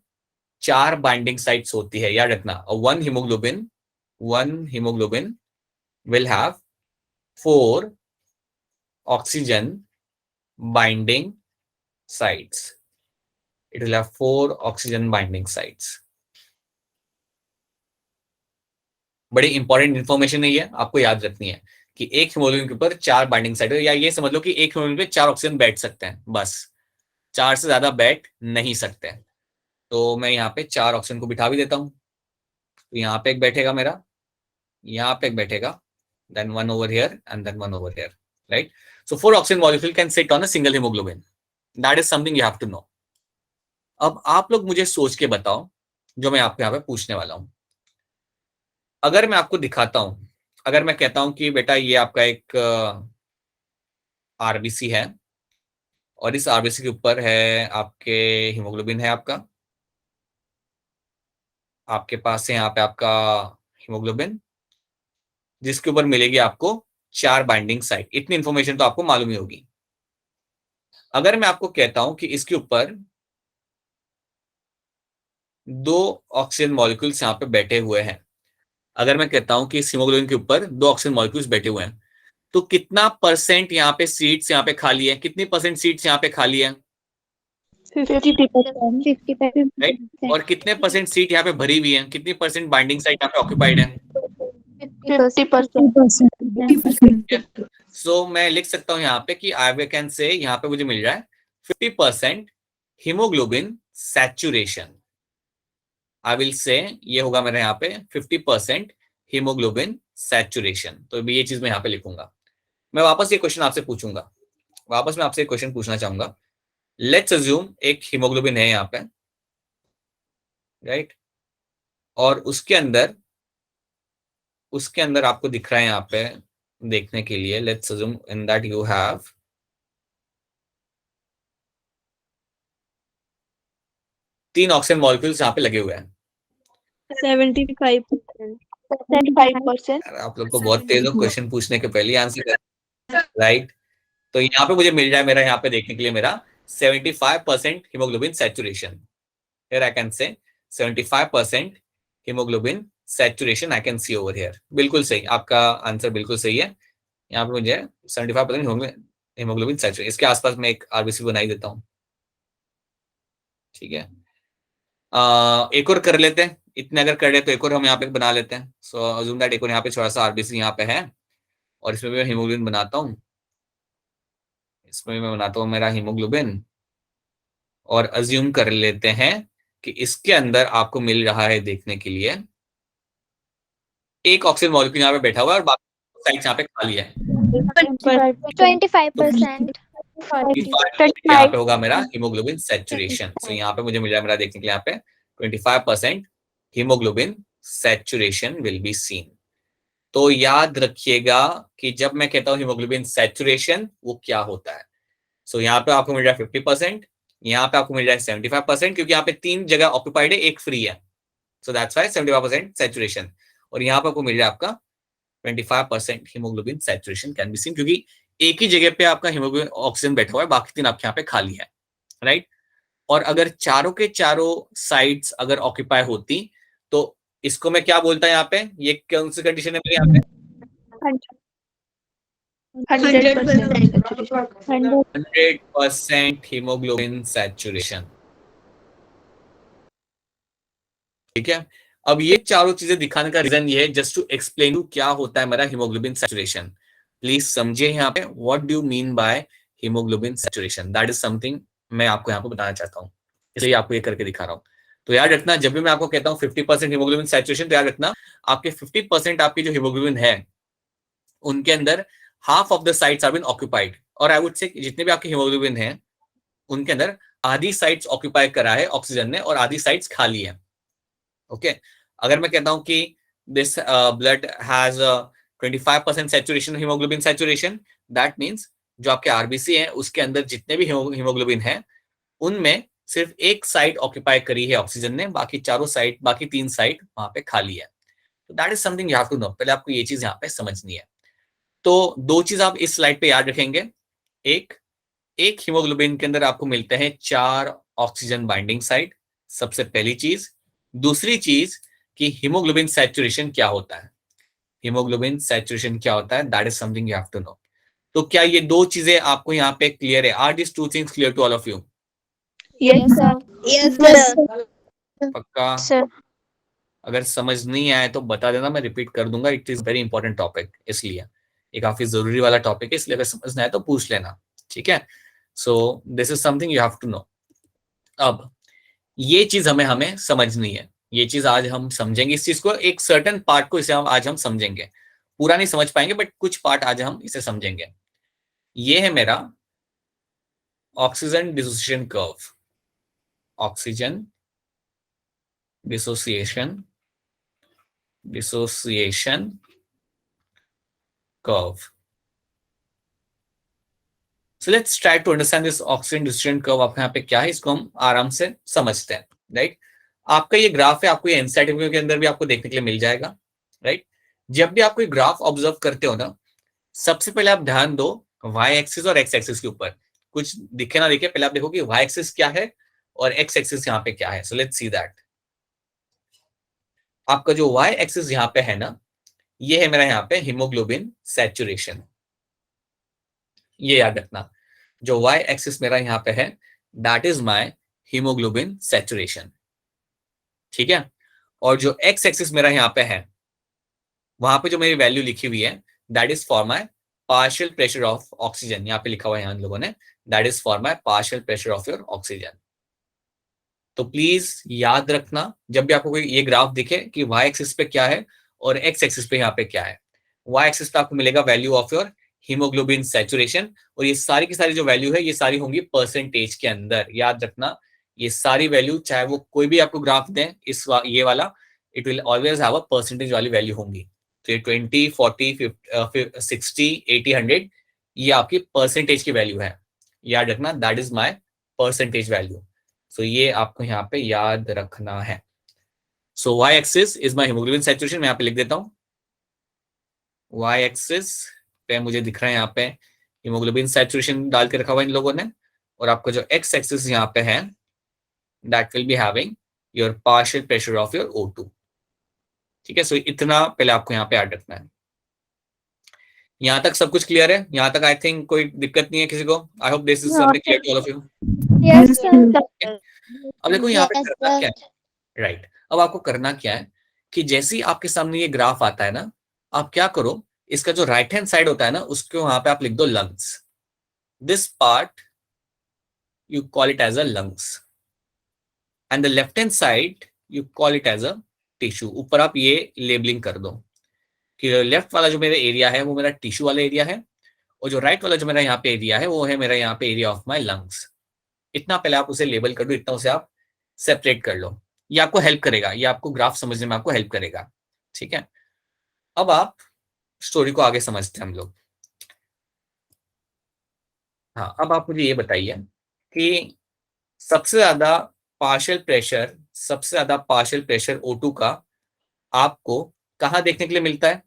4 बाइंडिंग साइट्स होती है, याद रखना। और one haemoglobin will have 4 oxygen binding sites. It will have 4 oxygen binding sites. बड़ी इंपॉर्टेंट इंफॉर्मेशन है ये, आपको याद रखनी है कि एक हीमोग्लोबिन के ऊपर 4 बाइंडिंग साइट है, या ये समझ लो कि एक हीमोग्लोबिन पे 4 ऑक्सीजन बैठ सकते हैं, बस 4 से ज्यादा बैठ नहीं सकते। तो मैं यहाँ पे 4 ऑक्सीजन को बिठा भी देता हूँ। तो यहाँ पे एक बैठेगा मेरा, यहाँ पे एक बैठेगा, then one over here and then one over here, right? So 4 oxygen molecule can sit on a single hemoglobin. That is something you have to know. अब आप लोग मुझे सोच के बताओ जो मैं आपको यहाँ पे पूछने वाला हूं। अगर मैं आपको दिखाता हूं, अगर मैं कहता हूं कि बेटा ये आपका एक आरबीसी है और इस आरबीसी के ऊपर है आपके हीमोग्लोबिन है आपके पास है यहाँ पे आपका हीमोग्लोबिन, जिसके ऊपर मिलेगी आपको 4 बाइंडिंग साइट। इतनी इंफॉर्मेशन तो आपको मालूम ही होगी। अगर मैं आपको कहता हूं कि इसके ऊपर 2 ऑक्सीजन मॉलिक्यूल्स यहाँ पे बैठे हुए हैं, अगर मैं कहता हूं कि इस हीमोग्लोबिन के ऊपर 2 ऑक्सीजन मॉलिक्यूल्स बैठे हुए हैं, तो कितना परसेंट यहाँ पे सीट्स यहाँ पे खाली है, कितनी परसेंट सीट्स यहाँ पे खाली है, 50%. राइट? और कितने परसेंट सीट यहाँ पे भरी हुई है, कितनी परसेंट बाइंडिंग साइट यहाँ पे ऑक्यूपाइड है? 50%. सो मैं लिख सकता हूँ यहाँ पे कि आई कैन से यहाँ पे मुझे मिल रहा है 50% हीमोग्लोबिन सैचुरेशन। आई विल से ये होगा मेरे यहाँ पे 50% हीमोग्लोबिन सैचुरेशन। तो ये चीज मैं यहाँ पे लिखूंगा। मैं वापस ये क्वेश्चन आपसे पूछूंगा, वापस मैं आपसे एक क्वेश्चन पूछना चाहूंगा। लेट्स अज्यूम एक हीमोग्लोबिन है यहाँ पे, राइट? और उसके अंदर आपको दिख रहा है यहाँ पे देखने के लिए, let's assume in that you have 3 oxygen molecules यहाँ पे लगे हुए हैं। 75%. आप लोग को बहुत तेज हो क्वेश्चन पूछने के पहले आंसर कर, राइट? तो यहाँ पे मुझे मिल रहा है मेरा यहाँ पे देखने के लिए मेरा 75% haemoglobin saturation. Here I can say 75% haemoglobin saturation I can see over here. बिल्कुल सही, आपका आंसर बिल्कुल सही है। यहाँ पे मुझे 75% हीमोग्लोबिन सैचुरेशन, इसके आसपास मैं एक आरबीसी बनाई देता हूँ, ठीक है? एक और कर लेते हैं, इतने अगर कर ले तो एक और हम यहाँ पे बना लेते हैं। सो अज्यूम दैट एक और यहाँ पे छोटा सा आरबीसी यहाँ पे है और इसमें भी मैं हीमोग्लोबिन बनाता हूँ, इसमें मैं बनाता हूँ मेरा हीमोग्लोबिन और अज्यूम कर लेते हैं कि इसके अंदर आपको मिल रहा है देखने के लिए एक ऑक्सीजन मॉलिक्यूल यहाँ पे बैठा हुआ है और बाकी साइड यहाँ पे खाली है। 25%. यहाँ पे होगा मेरा हीमोग्लोबिन सैचुरेशन। सो यहाँ पे मुझे मिल रहा है मेरा देखने के लिए यहाँ पे 25% haemoglobin saturation will be seen. तो याद रखिएगा कि जब मैं कहता हूँ हीमोग्लोबिन सैचुरेशन वो क्या होता है। सो यहाँ पे आपको मिल रहा है 50%, यहाँ पे आपको मिल रहा है 75%, क्योंकि यहाँ पे 3 जगह ऑक्यूपाइड है, एक फ्री है। So that's why 75% saturation. और यहाँ पे आपको मिल रहा है आपका 25% haemoglobin saturation can be seen, क्योंकि एक ही जगह पे आपका हीमोग्लोबिन ऑक्सीजन बैठा हुआ है, बाकी 3 आपके यहाँ पे खाली है, राइट? और अगर चारों के चारों साइड्स अगर ऑक्यूपाई होती तो इसको मैं क्या बोलता है यहाँ पे, ये कौन सी कंडीशन है मेरे यहाँ पे? 100% हीमोग्लोबिन सैचुरेशन, ठीक है? अब ये चारों चीजें दिखाने का रीजन ये है जस्ट टू एक्सप्लेन क्या होता है मेरा हीमोग्लोबिन सैचुरेशन। प्लीज समझिए यहाँ पे what do you mean by haemoglobin saturation. That is something मैं आपको यहाँ पे बताना चाहता हूँ, इसलिए आपको ये करके दिखा रहा हूँ। तो याद रखना, जब भी मैं आपको कहता हूँ 50% हीमोग्लोबिन सैचुरेशन, तो याद रखना आपके 50% आपकी जो हीमोग्लोबिन है उनके अंदर half of the sites are been occupied, और आई वुड से जितने भी आपके हीमोग्लोबिन है उनके अंदर आधी साइट्स ऑक्यूपाई करा है ऑक्सीजन ने और आधी साइट्स खाली है। ओके, अगर मैं कहता हूं कि this blood has 25% saturation haemoglobin saturation, that means जो आपके आरबीसी है उसके अंदर जितने भी हीमोग्लोबिन है उनमें सिर्फ एक साइड ऑक्यूपाई करी है ऑक्सीजन ने, बाकी चारों साइड, बाकी 3 साइड वहां पे खाली है। तो that is something you have to know. पहले आपको ये चीज यहाँ पे समझनी है। तो 2 चीज आप इस स्लाइड पे याद रखेंगे। एक हीमोग्लोबिन के अंदर आपको मिलते हैं 4 ऑक्सीजन बाइंडिंग साइट, सबसे पहली चीज। दूसरी चीज कि हीमोग्लोबिन सैचुरेशन क्या होता है, हीमोग्लोबिन सैचुरेशन क्या होता है, that is something you have to know. तो क्या ये 2 चीजें आपको यहाँ पे क्लियर है? Are this 2 things clear to all of you? Yes, sir. Yes, पक्का? Sir. अगर समझ नहीं आए तो बता देना, मैं रिपीट कर दूंगा। It is very important topic, इसलिए ये काफी जरूरी वाला टॉपिक है, इसलिए अगर समझना है तो पूछ लेना, ठीक है? So this is something you have to know. अब ये चीज हमें समझनी है, ये चीज आज हम समझेंगे, इस चीज को, एक सर्टेन पार्ट को इसे आज हम समझेंगे, पूरा नहीं समझ पाएंगे बट कुछ पार्ट आज हम इसे समझेंगे। ये है मेरा oxygen dissociation curve, oxygen dissociation curve. So let's try to understand this oxygen distribution curve। आपके यहाँ पे क्या है, इसको हम आराम से समझते हैं, राइट। आपका ये ग्राफ है, आपको ये एनसीईआरटी के अंदर भी आपको देखने के लिए मिल जाएगा, राइट। जब भी आप कोई ग्राफ ऑब्जर्व करते हो ना, सबसे पहले आप ध्यान दो वाई एक्सिस और एक्स एक्सिस के ऊपर। कुछ दिखे ना दिखे, पहले आप देखो कि वाई एक्सिस क्या है और एक्स एक्सिस यहाँ पे क्या है। So let's see that. आपका जो वाई एक्सिस यहाँ पे है ना, ये है मेरा यहाँ पे हीमोग्लोबिन सैचुरेशन। ये याद रखना, जो वाई एक्सिस मेरा यहाँ पे है that is my haemoglobin saturation, ठीक है। और जो एक्स एक्सिस मेरा यहाँ पे है, वहां पे जो मेरी वैल्यू लिखी हुई है that is for my partial pressure of oxygen. यहाँ पे लिखा हुआ है यहाँ लोगों ने, that is for my partial pressure of your oxygen. तो प्लीज याद रखना, जब भी आपको कोई ये ग्राफ दिखे कि वाई एक्सिस पे क्या है और एक्स एक्सिस पे यहाँ पे क्या है। वाई एक्सिस पे आपको मिलेगा value of your haemoglobin saturation, और ये सारी की सारी जो वैल्यू है ये सारी होंगी परसेंटेज के अंदर। याद रखना, ये सारी वैल्यू चाहे वो कोई भी आपको ग्राफ दें, ये वाला, it will always have a percentage वाली वैल्यू होंगी। तो ये 20, 40, 60, 80, 100 ये आपकी परसेंटेज की वैल्यू है। याद रखना, that is my percentage value. So ये आपको यहाँ पे याद रखना है। So Y axis is my haemoglobin saturation. मैं यहाँ पे लिख देता हूँ, वाई एक्सिस पे मुझे दिख रहा है यहाँ पे हीमोग्लोबिन सैचुरेशन डाल के रखा हुआ इन लोगों ने, और आपका जो एक्स एक्सिस यहाँ पे है that will be having your partial pressure of your O2, ठीक है। सो इतना पहले आपको यहाँ पे याद रखना है। यहाँ तक सब कुछ क्लियर है? यहाँ तक आई थिंक कोई दिक्कत नहीं है किसी को। I hope this is something clear to all of you. Yes, sir. अब देखो यहाँ पे करना क्या है, राइट। अब आपको करना क्या है कि जैसे ही आपके सामने ये ग्राफ आता है ना, आप क्या करो, इसका जो राइट हैंड साइड होता है ना, उसके वहां पे आप लिख दो lungs. This part you call it as a lungs and the left hand side you call it as a tissue. ऊपर आप ये लेबलिंग कर दो कि लेफ्ट वाला जो मेरा एरिया है वो मेरा टिश्यू वाला एरिया है, और जो राइट वाला जो मेरा यहाँ पे एरिया है वो है मेरा यहाँ पे एरिया ऑफ माई लंग्स। इतना पहले आप उसे लेबल कर दो, इतना उसे आप सेपरेट कर लो। ये आपको हेल्प करेगा, ये आपको ग्राफ समझने में आपको हेल्प करेगा, ठीक है। अब आप स्टोरी को आगे समझते हैं हम लोग। हाँ, अब आप मुझे ये बताइए कि सबसे ज्यादा पार्शियल प्रेशर O2 का आपको कहाँ देखने के लिए मिलता है?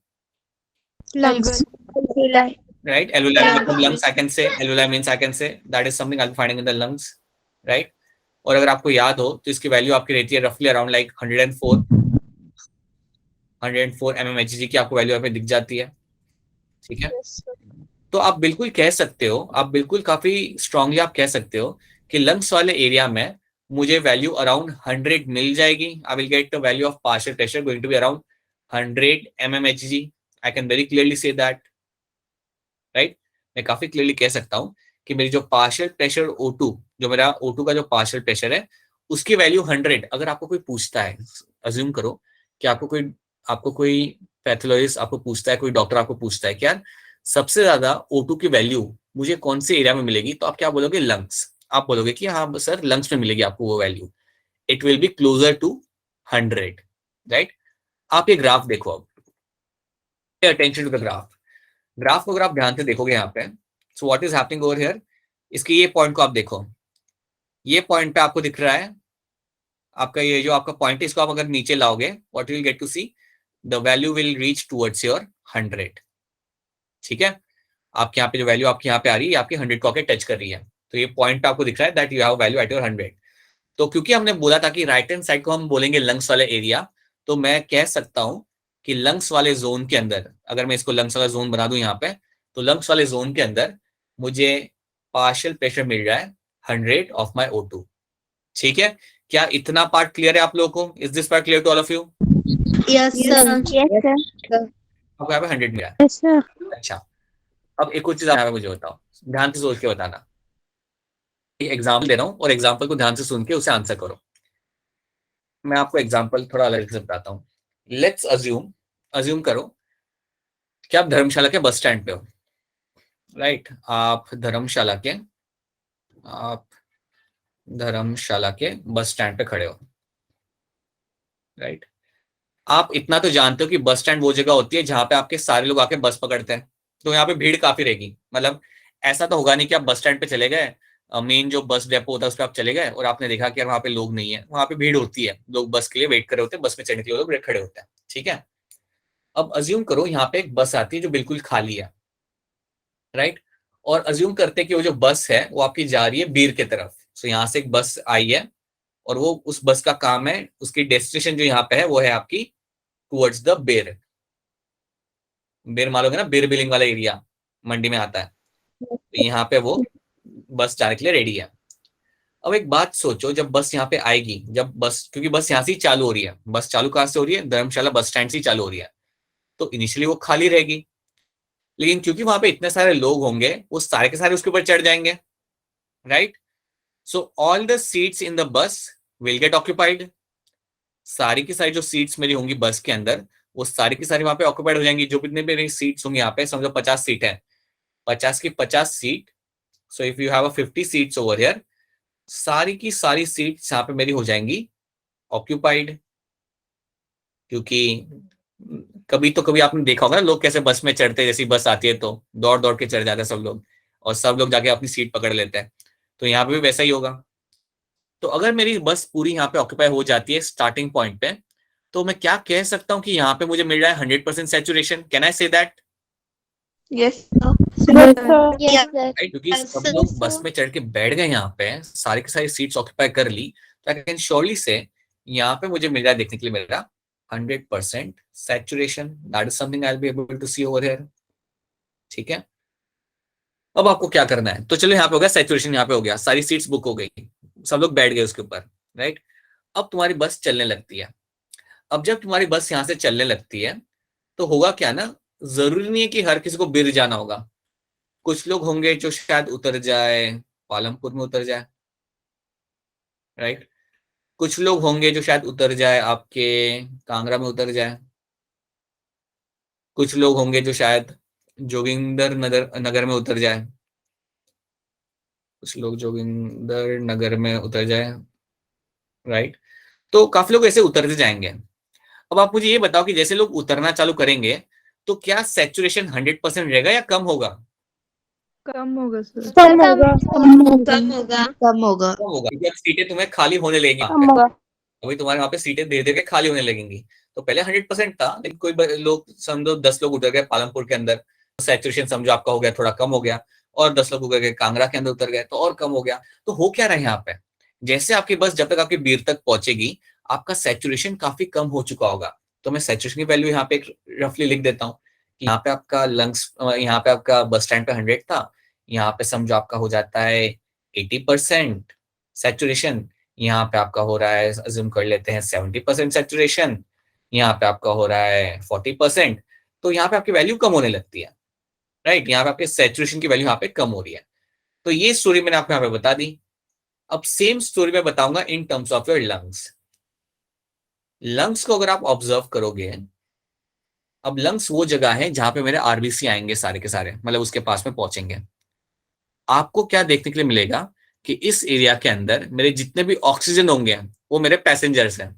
Lungs. Right, alveoli from lungs, I can say alveoli means I can say that is something I'll be finding in the lungs, right। और अगर आपको याद हो तो इसकी वैल्यू आपकी रहती है रफली अराउंड लाइक 104 mmHg की आपको वैल्यू यहाँ पे दिख जाती है, ठीक है। तो आप बिल्कुल कह सकते हो, आप बिल्कुल काफी स्ट्रांगली आप कह सकते हो कि लंग्स वाले एरिया में मुझे वैल्यू अराउंड 100 मिल जाएगी। I will get the value of partial pressure going to be around 100 mmHg। I can very clearly say that, right. मैं काफी क्लियरली कह सकता हूं कि मेरी जो पार्शियल प्रेशर O2, जो मेरा O2 का जो पार्शियल प्रेशर है उसकी वैल्यू 100। अगर आपको कोई पूछता है, अज्यूम करो कि आपको कोई पैथोलॉजिस्ट आपको पूछता है, कोई डॉक्टर आपको पूछता है कि यार सबसे ज्यादा O2 की वैल्यू मुझे कौन से एरिया में मिलेगी, तो आप क्या बोलोगे? लंग्स। आप बोलोगे कि हाँ सर लंग्स में मिलेगी आपको वो value, it will be closer to 100, right. आप ये ग्राफ देखो, अब pay attention to the graph को अगर आप ध्यान से देखोगे यहाँ पे, so what is happening over here, इसके ये पॉइंट को आप देखो, ये पॉइंट पे आपको दिख रहा है आपका ये जो आपका पॉइंट है, इसको आप अगर नीचे लाओगे what you will get to see, the value will reach towards your 100, ठीक है। आपके यहाँ पे जो वैल्यू आपके यहाँ पे आ रही है आपके 100 को आके टच कर रही है, तो ये पॉइंट आपको दिख रहा है that you have value at your 100। तो क्योंकि हमने बोला था कि राइट हैंड साइड को हम बोलेंगे लंग्स वाले एरिया, तो मैं कह सकता हूं कि लंग्स वाले जोन के अंदर, अगर मैं इसको लंग्स वाला जोन बना दूं यहाँ पे, तो लंग्स वाले जोन के अंदर मुझे पार्शियल प्रेशर मिल रहा है 100 ऑफ माई O2, ठीक है। क्या इतना पार्ट क्लियर है आप लोगों को? Is this part clear to all of you? Yes, sir. Yes, sir. आपको यहाँ पे 100 मिला है। Yes, sir. अच्छा, अब एक और चीज आप मुझे बताओ, ध्यान से सोच के बताना। एक एग्जाम्पल दे रहा हूँ और एग्जाम्पल को ध्यान से सुन के उसे आंसर करो। मैं आपको एग्जांपल थोड़ा अलग से बताता हूँ। लेट्स अज्यूम करो कि आप धर्मशाला के बस स्टैंड पे हो, राइट। आप धर्मशाला के बस स्टैंड पे खड़े हो, राइट। आप इतना तो जानते हो कि बस स्टैंड वो जगह होती है जहां पे आपके सारे लोग आके बस पकड़ते हैं, तो यहाँ पे भीड़ काफी रहेगी। मतलब ऐसा तो होगा नहीं कि आप बस स्टैंड पे चले गए, मेन जो बस डेपो होता है उस पर आप चले गए और आपने देखा कि यार वहाँ पे लोग नहीं है। वहाँ पे भीड़ होती है, लोग बस के लिए वेट कर रहे होते हैं, बस में चढ़ने के लिए लोग खड़े होते हैं, ठीक है। अब अज्यूम करो यहाँ पे एक बस आती है जो बिल्कुल खाली है, राइट। और अज्यूम करते हैं कि वो जो बस है वो आपकी जा रही है बीर की तरफ। सो यहाँ से एक बस आई है और वो उस बस का काम है, उसकी डेस्टिनेशन जो यहाँ पे है वो है आपकी टुवर्ड्स द बेर। बेर मालूम है ना, बेर बिलिंग वाला एरिया मंडी में आता है, तो यहाँ पे वो बस जाने के लिए रेडी है। अब एक बात सोचो, जब बस यहाँ पे आएगी, जब बस, क्योंकि बस यहाँ से ही चालू हो रही है, बस चालू कहाँ से हो रही है, धर्मशाला बस स्टैंड से ही चालू हो रही है, तो इनिशियली वो खाली रहेगी। लेकिन क्योंकि वहां पे इतने सारे लोग होंगे, वो सारे के सारे उसके ऊपर चढ़ जाएंगे, right. So all the seats in the bus will get occupied. सारी की सारी जो सीट्स मेरी होंगी बस के अंदर, वो सारी की सारी वहां पे ऑक्यूपाइड हो जाएंगी। जो कितने मेरी सीट्स होंगी यहाँ पे, समझो 50 सीट है, 50 की 50 seat. So if you have a 50 seats over here, सारी की सारी सीट्स यहाँ पे मेरी हो जाएंगी ऑक्यूपाइड। क्योंकि कभी तो कभी आपने देखा होगा ना, लोग कैसे बस में चढ़ते हैं, जैसी बस आती है तो दौड़ दौड़ के चढ़ जाते हैं सब लोग, और सब लोग जाके अपनी सीट पकड़ लेते हैं। तो यहाँ पे भी वैसा ही होगा। तो अगर मेरी बस पूरी यहाँ पे ऑक्यूपाई हो जाती है स्टार्टिंग पॉइंट पे, तो मैं क्या कह सकता हूँ कि यहाँ पे मुझे मिल रहा है 100% saturation. Can I say that? Yes, Yes, sir. yeah, right, क्योंकि सब लोग बस में चढ़ के बैठ गए, यहाँ पे सारी की सारी सीट्स ऑक्यूपाई कर ली, तो आई कैन श्योरली से यहाँ पे मुझे मिल रहा है देखने के लिए मेरा 100% saturation. That is something I will be able to see over here, ठीक है। अब आपको क्या करना है, तो चलो यहाँ पे हो गया सैचुरेशन, यहाँ पे हो गया, सारी सीट्स बुक हो गई, सब लोग बैठ गए उसके ऊपर, राइट। अब तुम्हारी बस चलने लगती है। अब जब तुम्हारी बस यहाँ से चलने लगती है, तो होगा क्या ना, जरूरी नहीं है कि हर किसी को बिर जाना होगा। कुछ लोग होंगे जो शायद उतर जाए पालमपुर में, उतर जाए, राइट। कुछ लोग होंगे जो शायद उतर जाए आपके कांगड़ा में, उतर जाए। कुछ लोग होंगे जो शायद जोगिंदर नगर नगर में उतर जाए। कुछ लोग जोगिंदर नगर में उतर जाए, राइट। तो काफी लोग ऐसे उतरते जाएंगे। अब आप मुझे ये बताओ कि जैसे लोग उतरना चालू करेंगे, तो क्या सैचुरेशन 100% रहेगा या कम होगा? कम होगा सर। कम होगा। कम होगा, कम होगा। कम होगा, क्योंकि अब सीटें तुम्हें खाली होने लगेंगी वहां कम पे। होगा। अभी तुम्हारे वहां पे सीटें धीरे धीरे खाली होने लगेंगी। तो पहले 100% था, लेकिन कोई लोग, समझो 10 लोग उतर गए पालमपुर के अंदर, तो सैचुरेशन समझो आपका हो गया, थोड़ा कम हो गया। और 10 लोग उतर गए कांगड़ा के अंदर, उतर गए तो और कम हो गया। तो हो क्या रहा है यहाँ पे, जैसे आपकी बस जब तक आपकी बीर तक पहुंचेगी, आपका सैचुरेशन काफी कम हो चुका होगा। तो मैं सैचुरेशन की वैल्यू यहाँ पे रफली लिख देता हूँ कि यहाँ पे आपका लंग्स, यहाँ पे आपका बस स्टैंड पे 100 था, यहाँ पे समझो आपका हो जाता है 80% सैचुरेशन। यहाँ पे आपका हो रहा है, अज्यूम कर लेते हैं 70% सैचुरेशन। यहाँ पे आपका हो रहा है 40%। तो यहाँ पे आपकी वैल्यू कम होने लगती है, राइट। यहाँ पे आपके सैचुरेशन की वैल्यू यहाँ पे कम हो रही है। तो ये स्टोरी मैंने आपको यहाँ पे बता दी। अब सेम स्टोरी में बताऊंगा in terms of your lungs. Lungs को अगर आप ऑब्जर्व करोगे, अब लंग्स वो जगह है जहां पे मेरे आरबीसी आएंगे सारे के सारे, मतलब उसके पास में पहुंचेंगे। आपको क्या देखने के लिए मिलेगा कि इस एरिया के अंदर मेरे जितने भी ऑक्सीजन होंगे वो मेरे पैसेंजर्स हैं,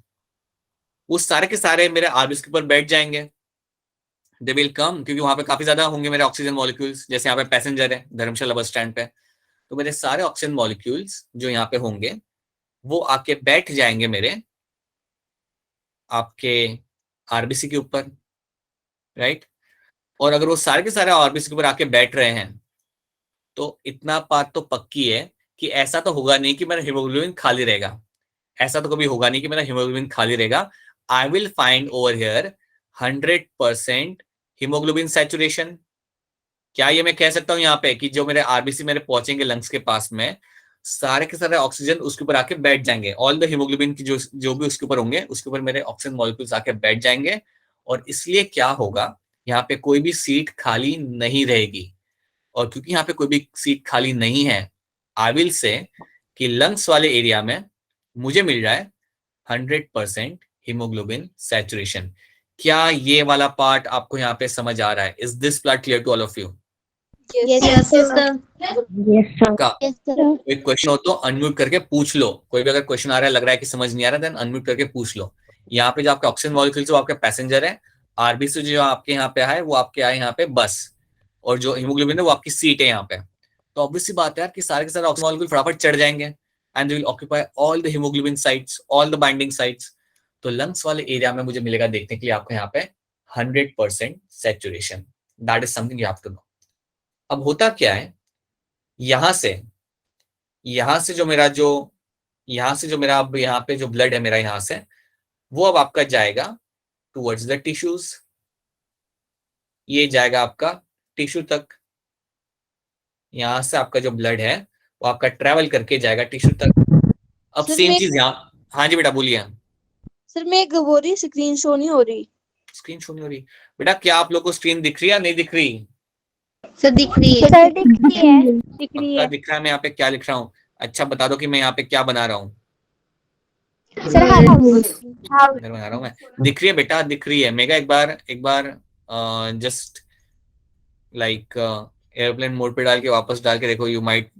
वो सारे के सारे मेरे आरबीसी के ऊपर बैठ जाएंगे। दे विल कम, क्योंकि वहां पे काफी ज्यादा होंगे मेरे ऑक्सीजन मॉलिक्यूल्स। जैसे यहाँ पे पैसेंजर है धर्मशाला बस स्टैंड पे, तो मेरे सारे ऑक्सीजन मॉलिक्यूल्स जो यहाँ पे होंगे वो आके बैठ जाएंगे मेरे आपके आरबीसी के ऊपर, राइट। और अगर वो सारे के सारे आरबीसी के ऊपर आके बैठ रहे हैं, तो इतना बात तो पक्की है कि ऐसा तो होगा नहीं कि मेरा हीमोग्लोबिन खाली रहेगा। ऐसा तो कभी होगा नहीं कि मेरा हीमोग्लोबिन खाली रहेगा। I will find over here 100% haemoglobin saturation. क्या ये मैं कह सकता हूँ यहाँ पे कि जो मेरे आरबीसी मेरे पहुंचेंगे लंग्स के पास में, सारे के सारे ऑक्सीजन उसके ऊपर आके बैठ जाएंगे। ऑल द हीमोग्लोबिन की जो जो भी उसके ऊपर होंगे, उसके ऊपर मेरे ऑक्सीजन मॉलिक्यूल्स आके बैठ जाएंगे। और इसलिए क्या होगा, यहाँ पे कोई भी सीट खाली नहीं रहेगी। और क्योंकि यहाँ पे कोई भी सीट खाली नहीं है, आई विल से कि लंग्स वाले एरिया में मुझे मिल रहा है 100% हीमोग्लोबिन सैचुरेशन। क्या ये वाला पार्ट आपको यहाँ पे समझ आ रहा है? Is this part clear to all of you? Yes, sir. का Yes, sir. कोई क्वेश्चन हो तो अनम्यूट करके पूछ लो। कोई भी अगर क्वेश्चन आ रहा है, लग रहा है कि समझ नहीं आ रहा, देन अनम्यूट करके पूछ लो। यहाँ पे जो आपके ऑक्सीजन मॉलिक्यूल्स वो आपके पैसेंजर है, आरबीसी जो आपके यहाँ पे आए वो आपके आए यहाँ पे बस, और जो हीमोग्लोबिन है वो आपकी सीट है यहाँ पे। तो ऑब्वियस सी बात है यार कि सारे के सारे ऑक्सीजन मॉलिक्यूल फटाफट चढ़ जाएंगे and they will occupy all the haemoglobin sites, all the binding sites. तो लंग्स वाले एरिया में मुझे मिलेगा देखने के लिए आपको यहाँ पे 100% saturation. That is something you have to know. अब होता क्या है, यहां से जो मेरा अब यहाँ पे जो ब्लड है मेरा यहां से, वो अब आपका जाएगा टुवर्ड्स द टिश्यूज। ये जाएगा आपका टिश्यू तक। यहां से आपका जो ब्लड है वो आपका ट्रेवल करके जाएगा टिश्यू तक। अब सर, सेम मैं- चीज यहाँ, हाँ जी बेटा बोलिए। सर मैं एक वो रही स्क्रीन शो नहीं हो रही। स्क्रीन शो नहीं हो रही बेटा? क्या आप लोग को स्क्रीन दिख रही है या नहीं दिख रही? सर दिख रही है। Sir, दिख रही है. पक्का दिख रहा है? मैं यहाँ पे क्या लिख रहा हूँ? अच्छा बता दो कि मैं यहाँ पे क्या बना रहा हूँ। Sir, house. इधर बना रहा हूँ मैं। दिख रही है बेटा? दिख रही है? मेगा एक बार जस्ट लाइक एयरप्लेन मोड पे डाल के वापस डाल के देखो, you might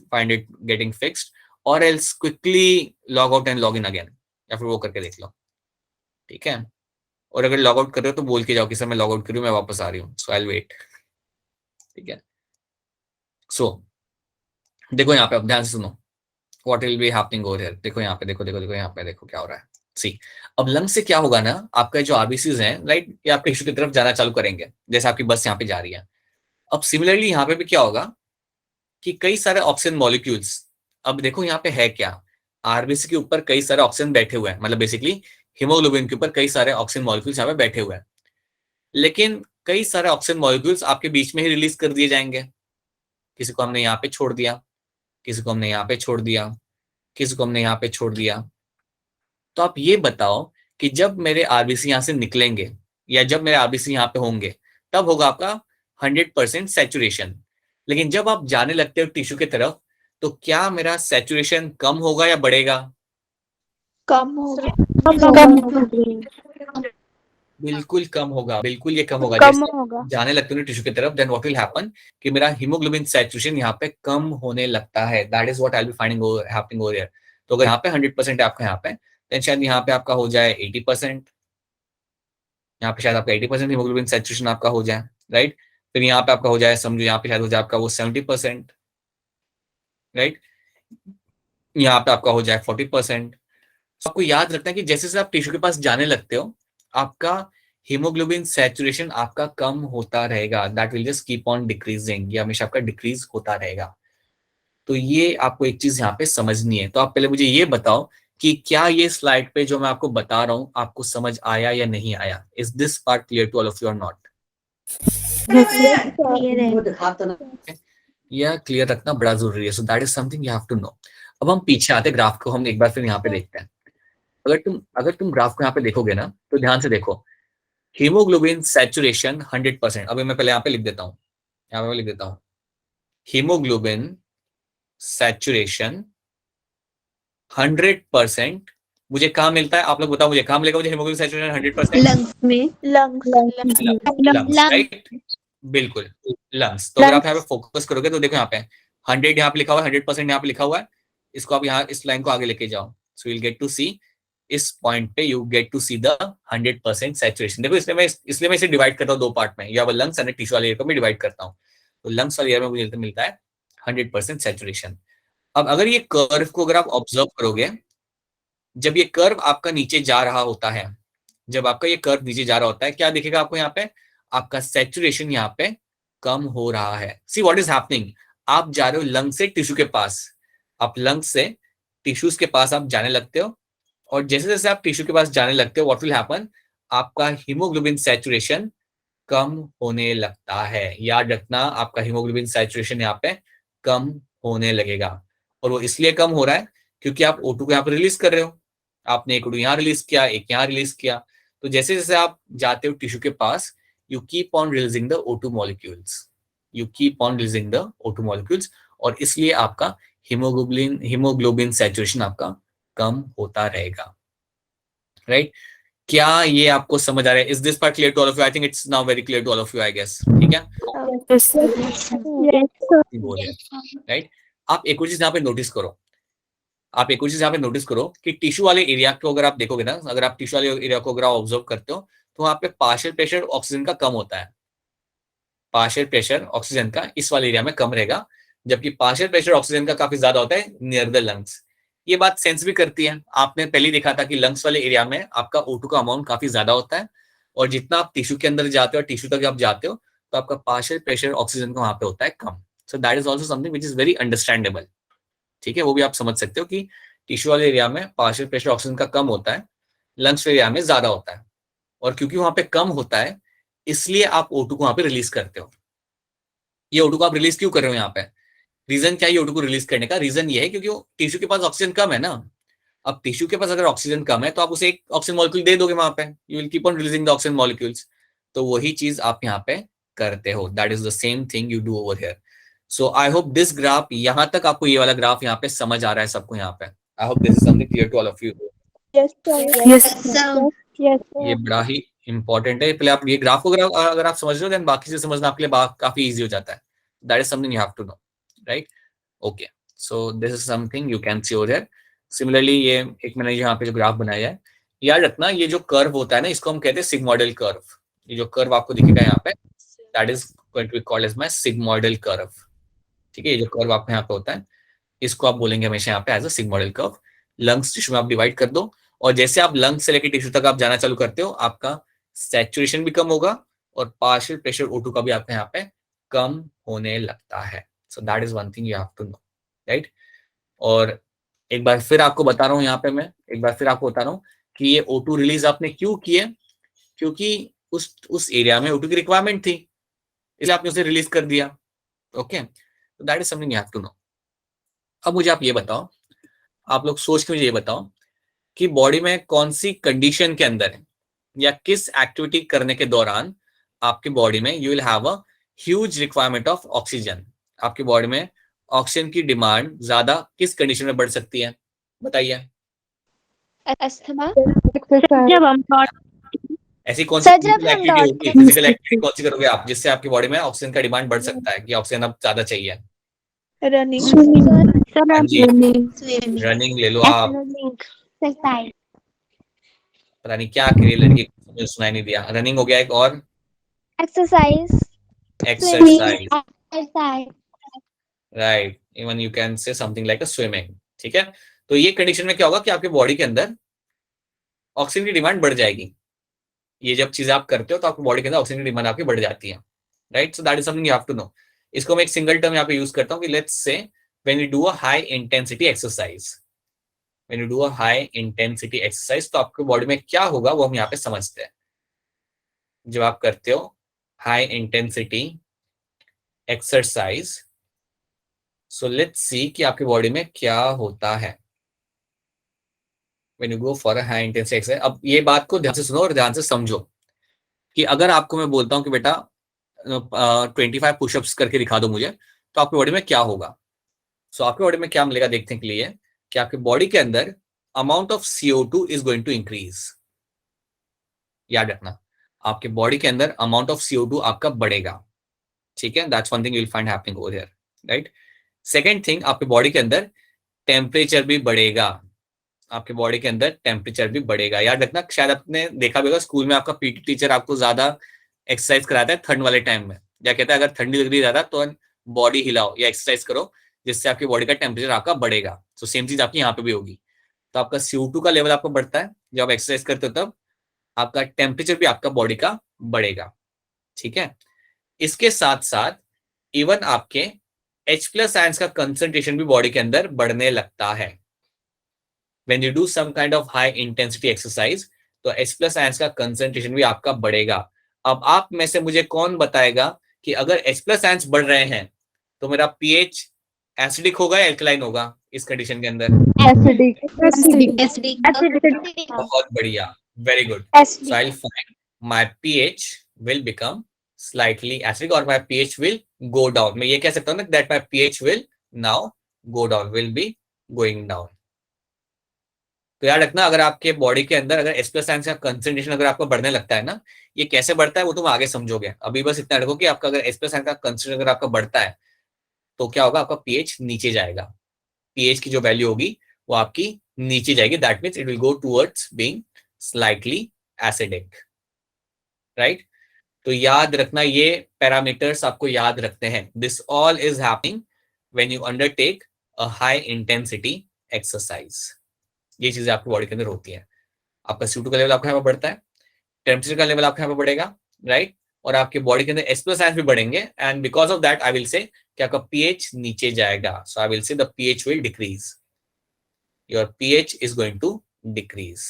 find it getting fixed, और else quickly log out and log in again, या फिर वो करके देख लो, ठीक है? और अगर लॉग आउट कर रहे हो तो बोल के जाओ कि सर मैं लॉग आउट करूँ, मैं वापस आ रही हूँ, सो आई विल वेट, ठीक है? सो देखो यहाँ पे, अब ध्यान से सुनो, what will be happening over here. देखो यहाँ पे, देखो यहाँ पे, देखो क्या हो रहा है। सी, अब लंग से क्या होगा ना, आपका जो आरबीसीज हैं, राइट, ये आपके टिश्यू की तरफ जाना चालू करेंगे, जैसे आपकी बस यहाँ पे जा रही है। अब सिमिलरली यहाँ पे भी क्या होगा कि कई सारे ऑक्सीजन मॉलिक्यूल्स, अब देखो यहाँ पे है क्या, आरबीसी के ऊपर कई सारे ऑक्सीजन बैठे हुए हैं, मतलब बेसिकली हीमोग्लोबिन के ऊपर कई सारे ऑक्सीजन मॉलिक्यूल्स यहाँ पे बैठे हुए हैं, लेकिन कई सारे ऑक्सीजन मॉलिक्यूल्स आपके बीच में ही रिलीज कर दिए जाएंगे। किसी को हमने यहाँ पे छोड़ दिया, किसी को हमने यहाँ पे छोड़ दिया, किसी को हमने यहाँ पे छोड़ दिया। तो आप ये बताओ कि जब मेरे आरबीसी यहाँ से निकलेंगे या जब मेरे आरबीसी यहाँ पे होंगे, तब होगा आपका 100% सैचुरेशन। लेकिन जब आप जाने लगते हो टिश्यू की तरफ, तो क्या मेरा सैचुरेशन कम होगा या बढ़ेगा? कम होगा। बिल्कुल कम होगा, बिल्कुल ये कम होगा। कम जैसे होगा. जाने लगते हो टिश्यू की तरफ, देन व्हाट विल हैपन कि मेरा हीमोग्लोबिन सैचुरेशन यहाँ पे कम होने लगता है। That is what I will be finding happening over here. तो अगर यहाँ पे 100% है आपका यहाँ पे, देन शायद यहाँ पे आपका हो जाए 80%, यहाँ पे शायद आपका 80% हीमोग्लोबिन सैचुरेशन आपका हो जाए, राइट? फिर यहाँ पे आपका हो जाए, समझो यहाँ पे शायद हो जाए आपका वो 70%, राइट? यहाँ पे आपका हो जाए 40%। आपको याद रखना है कि जैसे जैसे आप टिश्यू के पास जाने लगते हो, आपका हीमोग्लोबिन सैचुरेशन आपका कम होता रहेगा। That will just keep on decreasing, ये हमेशा आपका डिक्रीज होता रहेगा। तो ये आपको एक चीज यहाँ पे समझनी है। तो आप पहले मुझे ये बताओ कि क्या ये स्लाइड पे जो मैं आपको बता रहा हूँ आपको समझ आया या नहीं आया? Is this part clear to all of you और नॉट? यह क्लियर रखना बड़ा जरूरी है। So that is something you have to know. अब हम पीछे आते, ग्राफ को हम एक बार फिर यहाँ पे देखते हैं। अगर तुम ग्राफ को यहाँ पे देखोगे ना, तो ध्यान से देखो, हीमोग्लोबिन सैचुरेशन 100%। अभी मैं पहले यहाँ पे लिख देता हूँ, यहाँ पे लिख देता हूँ, हीमोग्लोबिन सैचुरेशन 100% मुझे कहाँ मिलता है? आप लोग बताओ मुझे कहाँ मिलेगा मुझे हीमोग्लोबिन सैचुरेशन 100%? लंग्स में। Lungs, right? बिल्कुल, लंग्स। तो अगर आप यहाँ पे फोकस करोगे तो देखो यहाँ पे 100 यहाँ पे लिखा हुआ है, 100% यहाँ पे लिखा हुआ है। इसको आप यहाँ इस लाइन को आगे लेके जाओ, so will get to see, इस पॉइंट पे you get to see the 100% saturation. देखो इसलिए मैं इसे डिवाइड करता हूँ दो पार्ट में, या वो लंग्स एंड टिश्यू वाले एरिया को मैं डिवाइड करता हूँ। तो लंग्स वाले एरिया में मुझे मिलता है 100% सैचुरेशन। अब अगर ये कर्व को अगर आप ऑब्जर्व करोगे, जब ये कर्व आपका नीचे जा रहा होता है, जब आपका ये कर्व नीचे जा रहा होता है, क्या दिखेगा आपको यहाँ पे? आपका सैचुरेशन यहाँ पे कम हो रहा है। सी व्हाट इज हैपनिंग, आप जा रहे हो लंग से टिश्यू के पास, आप लंग से टिश्यूज के पास आप जाने लगते हो, और जैसे जैसे आप टिश्यू के पास जाने लगते हो, व्हाट विल हैपन, आपका हीमोग्लोबिन सैचुरेशन कम होने लगता है। याद रखना, आपका हीमोग्लोबिन सैचुरेशन यहाँ पे कम होने लगेगा। और वो इसलिए कम हो रहा है क्योंकि आप O2 को यहाँ पे रिलीज कर रहे हो। आपने एक O2 यहाँ रिलीज किया, एक यहाँ रिलीज किया। तो जैसे जैसे आप जाते हो टिश्यू के पास, you keep on releasing the O2 molecules, you keep on releasing the O2 molecules, और इसलिए आपका हीमोग्लोबिन सैचुरेशन आपका कम होता रहेगा। राइट? क्या ये आपको समझ आ रहा है? Is this part clear to all of you? I think it's now very clear to all of you, I guess. ठीक है, राइट. आप एक और चीज यहाँ पे नोटिस करो, आप एक और चीज यहाँ पे नोटिस करो कि टिश्यू वाले एरिया को अगर आप देखोगे ना, अगर आप टिश्यू वाले एरिया को अगर आप ऑब्जर्व करते हो तो वहां पे पार्शियल प्रेशर ऑक्सीजन का कम होता है. पार्शियल प्रेशर ऑक्सीजन का इस वाले एरिया में कम रहेगा, जबकि पार्शियल प्रेशर ऑक्सीजन का काफी ज्यादा होता है नियर द लंग्स. ये बात सेंस भी करती है. आपने पहले देखा था कि लंग्स वाले एरिया में आपका O2 का अमाउंट काफी ज्यादा होता है, और जितना आप टिश्यू के अंदर जाते हो, टिश्यू तक आप जाते हो, तो आपका पार्शियल प्रेशर ऑक्सीजन का वहां पे होता है कम. So that is also something which is very understandable. ठीक है, वो भी आप समझ सकते हो कि टिश्यू वाले एरिया में पार्शियल प्रेशर ऑक्सीजन का कम होता है, लंग्स एरिया में ज्यादा होता है. और क्योंकि वहां पे कम होता है, इसलिए आप O2 को वहां पे रिलीज करते हो. ये O2 को आप रिलीज क्यों कर रहे हो यहाँ पे? रीजन क्या है O2 को रिलीज करने का? रीजन ये है क्योंकि टिश्यू के पास ऑक्सीजन कम है ना. अब टिश्यू के पास अगर ऑक्सीजन कम है तो आप उसे एक ऑक्सीजन मॉलिक्यूल दे दोगे वहां पे, you will keep on releasing the oxygen molecules. तो वही चीज आप यहाँ पे करते हो. That is the same thing you do over here. So I hope this graph, यहां तक आपको ये वाला ग्राफ यहाँ पे समझ आ रहा है सबको यहाँ पे. I hope this is something clear to all of you. ये बड़ा ही इंपॉर्टेंट है. पहले आप ये ग्राफ को अगर आप समझ लो, देन बाकी से समझना आपके लिए काफी इजी हो जाता है. That is something you have to know, right? Okay, so this is something you can see over here. Similarly ये एक मैंने यहाँ पे जो ग्राफ बनाया है, याद रखना ये जो कर्व होता है ना, इसको हम कहते हैं सिग्मोइडल कर्व. ये जो कर्व आपको दिखेगा यहाँ पे, that is going to be called as my sigmoidal curve. ठीक है, ये जो कर्व आपको यहाँ पे होता है, इसको आप बोलेंगे हमेशा यहाँ पे as a sigmoidal curve. Lungs tissue में आप डिवाइड कर दो, और जैसे आप लंग्स से लेकर टिश्यू तक आप जाना चालू करते हो, आपका सैचुरेशन भी कम होगा और पार्शियल प्रेशर O2 का भी आपका यहाँ पे कम होने लगता है. So that is one thing you have to know, right? और एक बार फिर आपको बता रहा हूँ यहाँ पे, मैं एक बार फिर आपको बता रहा हूँ कि ये O2 रिलीज आपने क्यों किए, क्योंकि उस एरिया में O2 की रिक्वायरमेंट थी, इसलिए आपने उसे रिलीज कर दिया. ओके, तो that is something you have to know. अब मुझे आप ये बताओ, आप लोग सोच के मुझे ये बताओ कि बॉडी में कौन सी कंडीशन के अंदर या किस एक्टिविटी करने के दौरान आपकी बॉडी में you will have a huge requirement of oxygen. आपकी बॉडी में ऑक्सीजन की डिमांड ज्यादा किस कंडीशन में बढ़ सकती है? बताइए. अस्थमा. जब हम ऐसी कौन सी सर, जब फिजिकल हम एक्टिविटी होगी, दौड़ते फिजिकल एक्टिविटी कौन सी करोगे आप जिससे आपकी बॉडी में ऑक्सीजन का डिमांड बढ़ सकता है, कि ऑक्सीजन अब ज्यादा चाहिए? रनिंग. हाँ जी, रनिंग ले लो आप. पता नहीं क्या करिए लड़की को, मुझे सुनाई नहीं दिया. रनिंग हो गया एक, और exercise. Exercise, right? Even you can say something like a swimming. ठीक है, तो ये कंडीशन में क्या होगा कि आपके बॉडी के अंदर ऑक्सीजन की डिमांड बढ़ जाएगी. ये जब चीजें आप करते हो तो आपकी बॉडी के अंदर ऑक्सीजन की डिमांड आपकी बढ़ जाती है, right? So that is something you have to know. इसको मैं एक सिंगल टर्म यहाँ पे यूज करता हूँ कि let's say when you do a high intensity exercise, when you do a high intensity exercise, तो आपकी बॉडी में क्या होगा वो हम यहाँ पे समझते हैं. जब आप करते हो high intensity exercise, so let's see कि आपकी बॉडी में क्या होता है when you go for a high intensity exercise. अब ये बात को ध्यान से सुनो और ध्यान से समझो कि अगर आपको मैं बोलता हूँ कि बेटा 25 पुशअप्स करके दिखा दो मुझे, तो आपकी बॉडी में क्या होगा? सो आपकी बॉडी में क्या मिलेगा देखने के लिए कि आपकी बॉडी के अंदर amount of CO2 is going to increase. याद रखना, आपके बॉडी के अंदर अमाउंट ऑफ CO2 आपका बढ़ेगा. ठीक है, that's one thing you will find happening over here, right? Second thing, आपके बॉडी के अंदर टेम्परेचर भी बढ़ेगा. आपके बॉडी के अंदर टेम्परेचर भी बढ़ेगा. याद रखना, शायद आपने देखा भी होगा स्कूल में आपका पीटी टीचर आपको ज्यादा एक्सरसाइज कराता है ठंड वाले टाइम में. क्या कहता है, अगर ठंडी लग रही है ज्यादा तो बॉडी हिलाओ या एक्सरसाइज करो, जिससे आपकी बॉडी का टेम्परेचर आपका बढ़ेगा. तो सेम चीज आपकी यहाँ पे भी होगी. तो आपका CO2 का लेवल आपका बढ़ता है जब आप एक्सरसाइज करते हो, तब आपका टेम्परेचर भी आपका बॉडी का बढ़ेगा. ठीक है, इसके साथ साथ इवन आपके H+ आयंस का कंसंट्रेशन भी बॉडी के अंदर बढ़ने लगता है. When you do some kind of high intensity exercise, तो H+ आयंस का कंसंट्रेशन भी आपका बढ़ेगा. अब आप में से मुझे कौन बताएगा कि अगर H+ आयंस बढ़ रहे हैं तो मेरा pH एसिडिक होगा या एल्कलाइन होगा इस कंडीशन के अंदर? बहुत बढ़िया, very good. So I'll find my pH will become slightly acidic or my pH will go down. मैं ये कह सकता हूँ ना that my pH will now go down, will be going down. तो याद रखना, अगर आपके बॉडी के अंदर अगर H+ आयंस का कंसंट्रेशन अगर आपको बढ़ने लगता है ना, ये कैसे बढ़ता है वो तुम आगे समझोगे, अभी बस इतना रखो कि आपका अगर H+ आयंस का कंसंट्रेशन अगर आपका बढ़ता है तो क्या होगा, आपका पीएच नीचे जाएगा, पीएच की जो वैल्यू होगी वो आपकी नीचे जाएगी, that means it will go towards being slightly acidic, right. तो याद रखना, ये पैरामीटर्स आपको याद रखते हैं। This all is happening when you undertake a high intensity exercise. ये चीजें आपकी बॉडी के अंदर होती है। आपका CO2 का लेवल आपका यहाँ पे बढ़ता है, टेम्परेचर का लेवल आपका यहाँ पे बढ़ेगा, राइट, और आपके बॉडी के अंदर H+ आयंस भी बढ़ेंगे, and because of that I will say कि आपका पीएच नीचे जाएगा। So I will say the pH will decrease, your pH is going to decrease.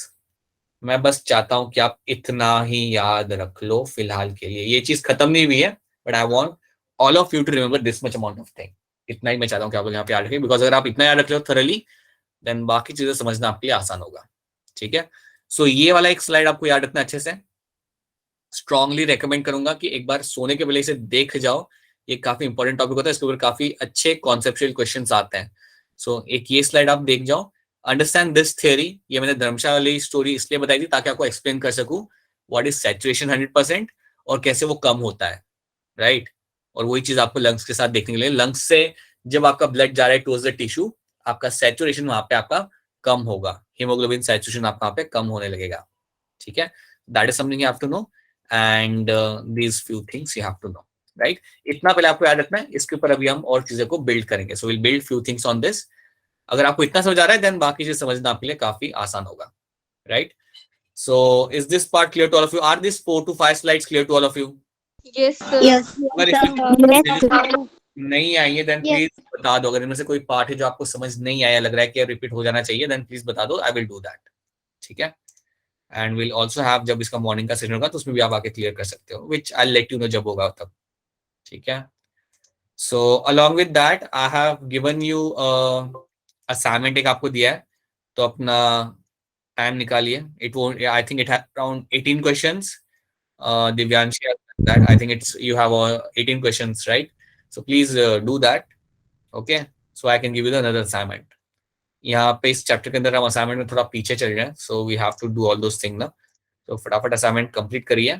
मैं बस चाहता हूं कि आप इतना ही याद रख लो फिलहाल के लिए, ये चीज खत्म नहीं हुई है, but I want all of you to remember this much amount of thing. इतना ही मैं चाहता हूं कि आप लोग यहाँ पे याद रखें, बिकॉज अगर आप इतना याद रख लो थरली, देन बाकी चीजें समझना आपके लिए आसान होगा, ठीक है। सो ये वाला एक स्लाइड आपको याद रखना अच्छे से, स्ट्रांगली रेकमेंड करूंगा कि एक बार सोने के पहले इसे देख जाओ, ये काफी इंपॉर्टेंट टॉपिक होता है, इसके ऊपर काफी अच्छे कॉन्सेप्चुअल क्वेश्चंस आते हैं। सो एक ये स्लाइड आप देख जाओ, अंडरस्टैंड दिस थियरी। ये मैंने धर्मशाला वाली स्टोरी इसलिए बताई थी ताकि आपको एक्सप्लेन कर सकूं व्हाट इज सैचुरेशन 100% और कैसे वो कम होता है, राइट। और वही चीज आपको लंग्स के साथ देखने के लिए, लंग्स से जब आपका ब्लड जा रहा है टुवर्ड्स द टिश्यू, आपका सैचुरेशन वहां पे आपका कम होगा, हीमोग्लोबिन सैचुरेशन आपका वहां पे कम होने लगेगा, ठीक है। That is something you have to know, and these few things you have to know, right. इतना पहले आपको याद रखना है, इसके ऊपर अभी हम और चीजों को बिल्ड करेंगे। So will build few things on this. अगर आपको इतना समझ आ रहा है देन बाकी चीज समझना आपके लिए काफी आसान होगा, right. So is this part clear to all of you? Are this 4 to 5 slides clear to all of you? Yes, sir. Yes. अगर Yes, sir. नहीं आएंगे देन Yes. प्लीज बता दो। अगर इनमें से कोई पार्ट है जो आपको समझ नहीं आया, लग रहा है कि रिपीट हो जाना चाहिए, देन प्लीज बता दो, आई विल डू दैट, ठीक है। एंड विल ऑल्सो हैव, जब इसका मॉर्निंग का सेशन होगा तो उसमें भी आप आके क्लियर कर सकते हो, विच आई लेट यू नो जब होगा तब, ठीक है। So along with that I have given you assignment, एक आपको दिया है, तो अपना टाइम निकालिए। इट वो I think it have around 18 questions. Divyanshi, that I think it's you have 18 questions, right? So please do that, okay? So I can give you another assignment. यहाँ पे इस चैप्टर के अंदर हम असाइनमेंट में थोड़ा पीछे चल रहे हैं, so we have to do all those things ना। तो फटाफट असाइनमेंट कंप्लीट करिए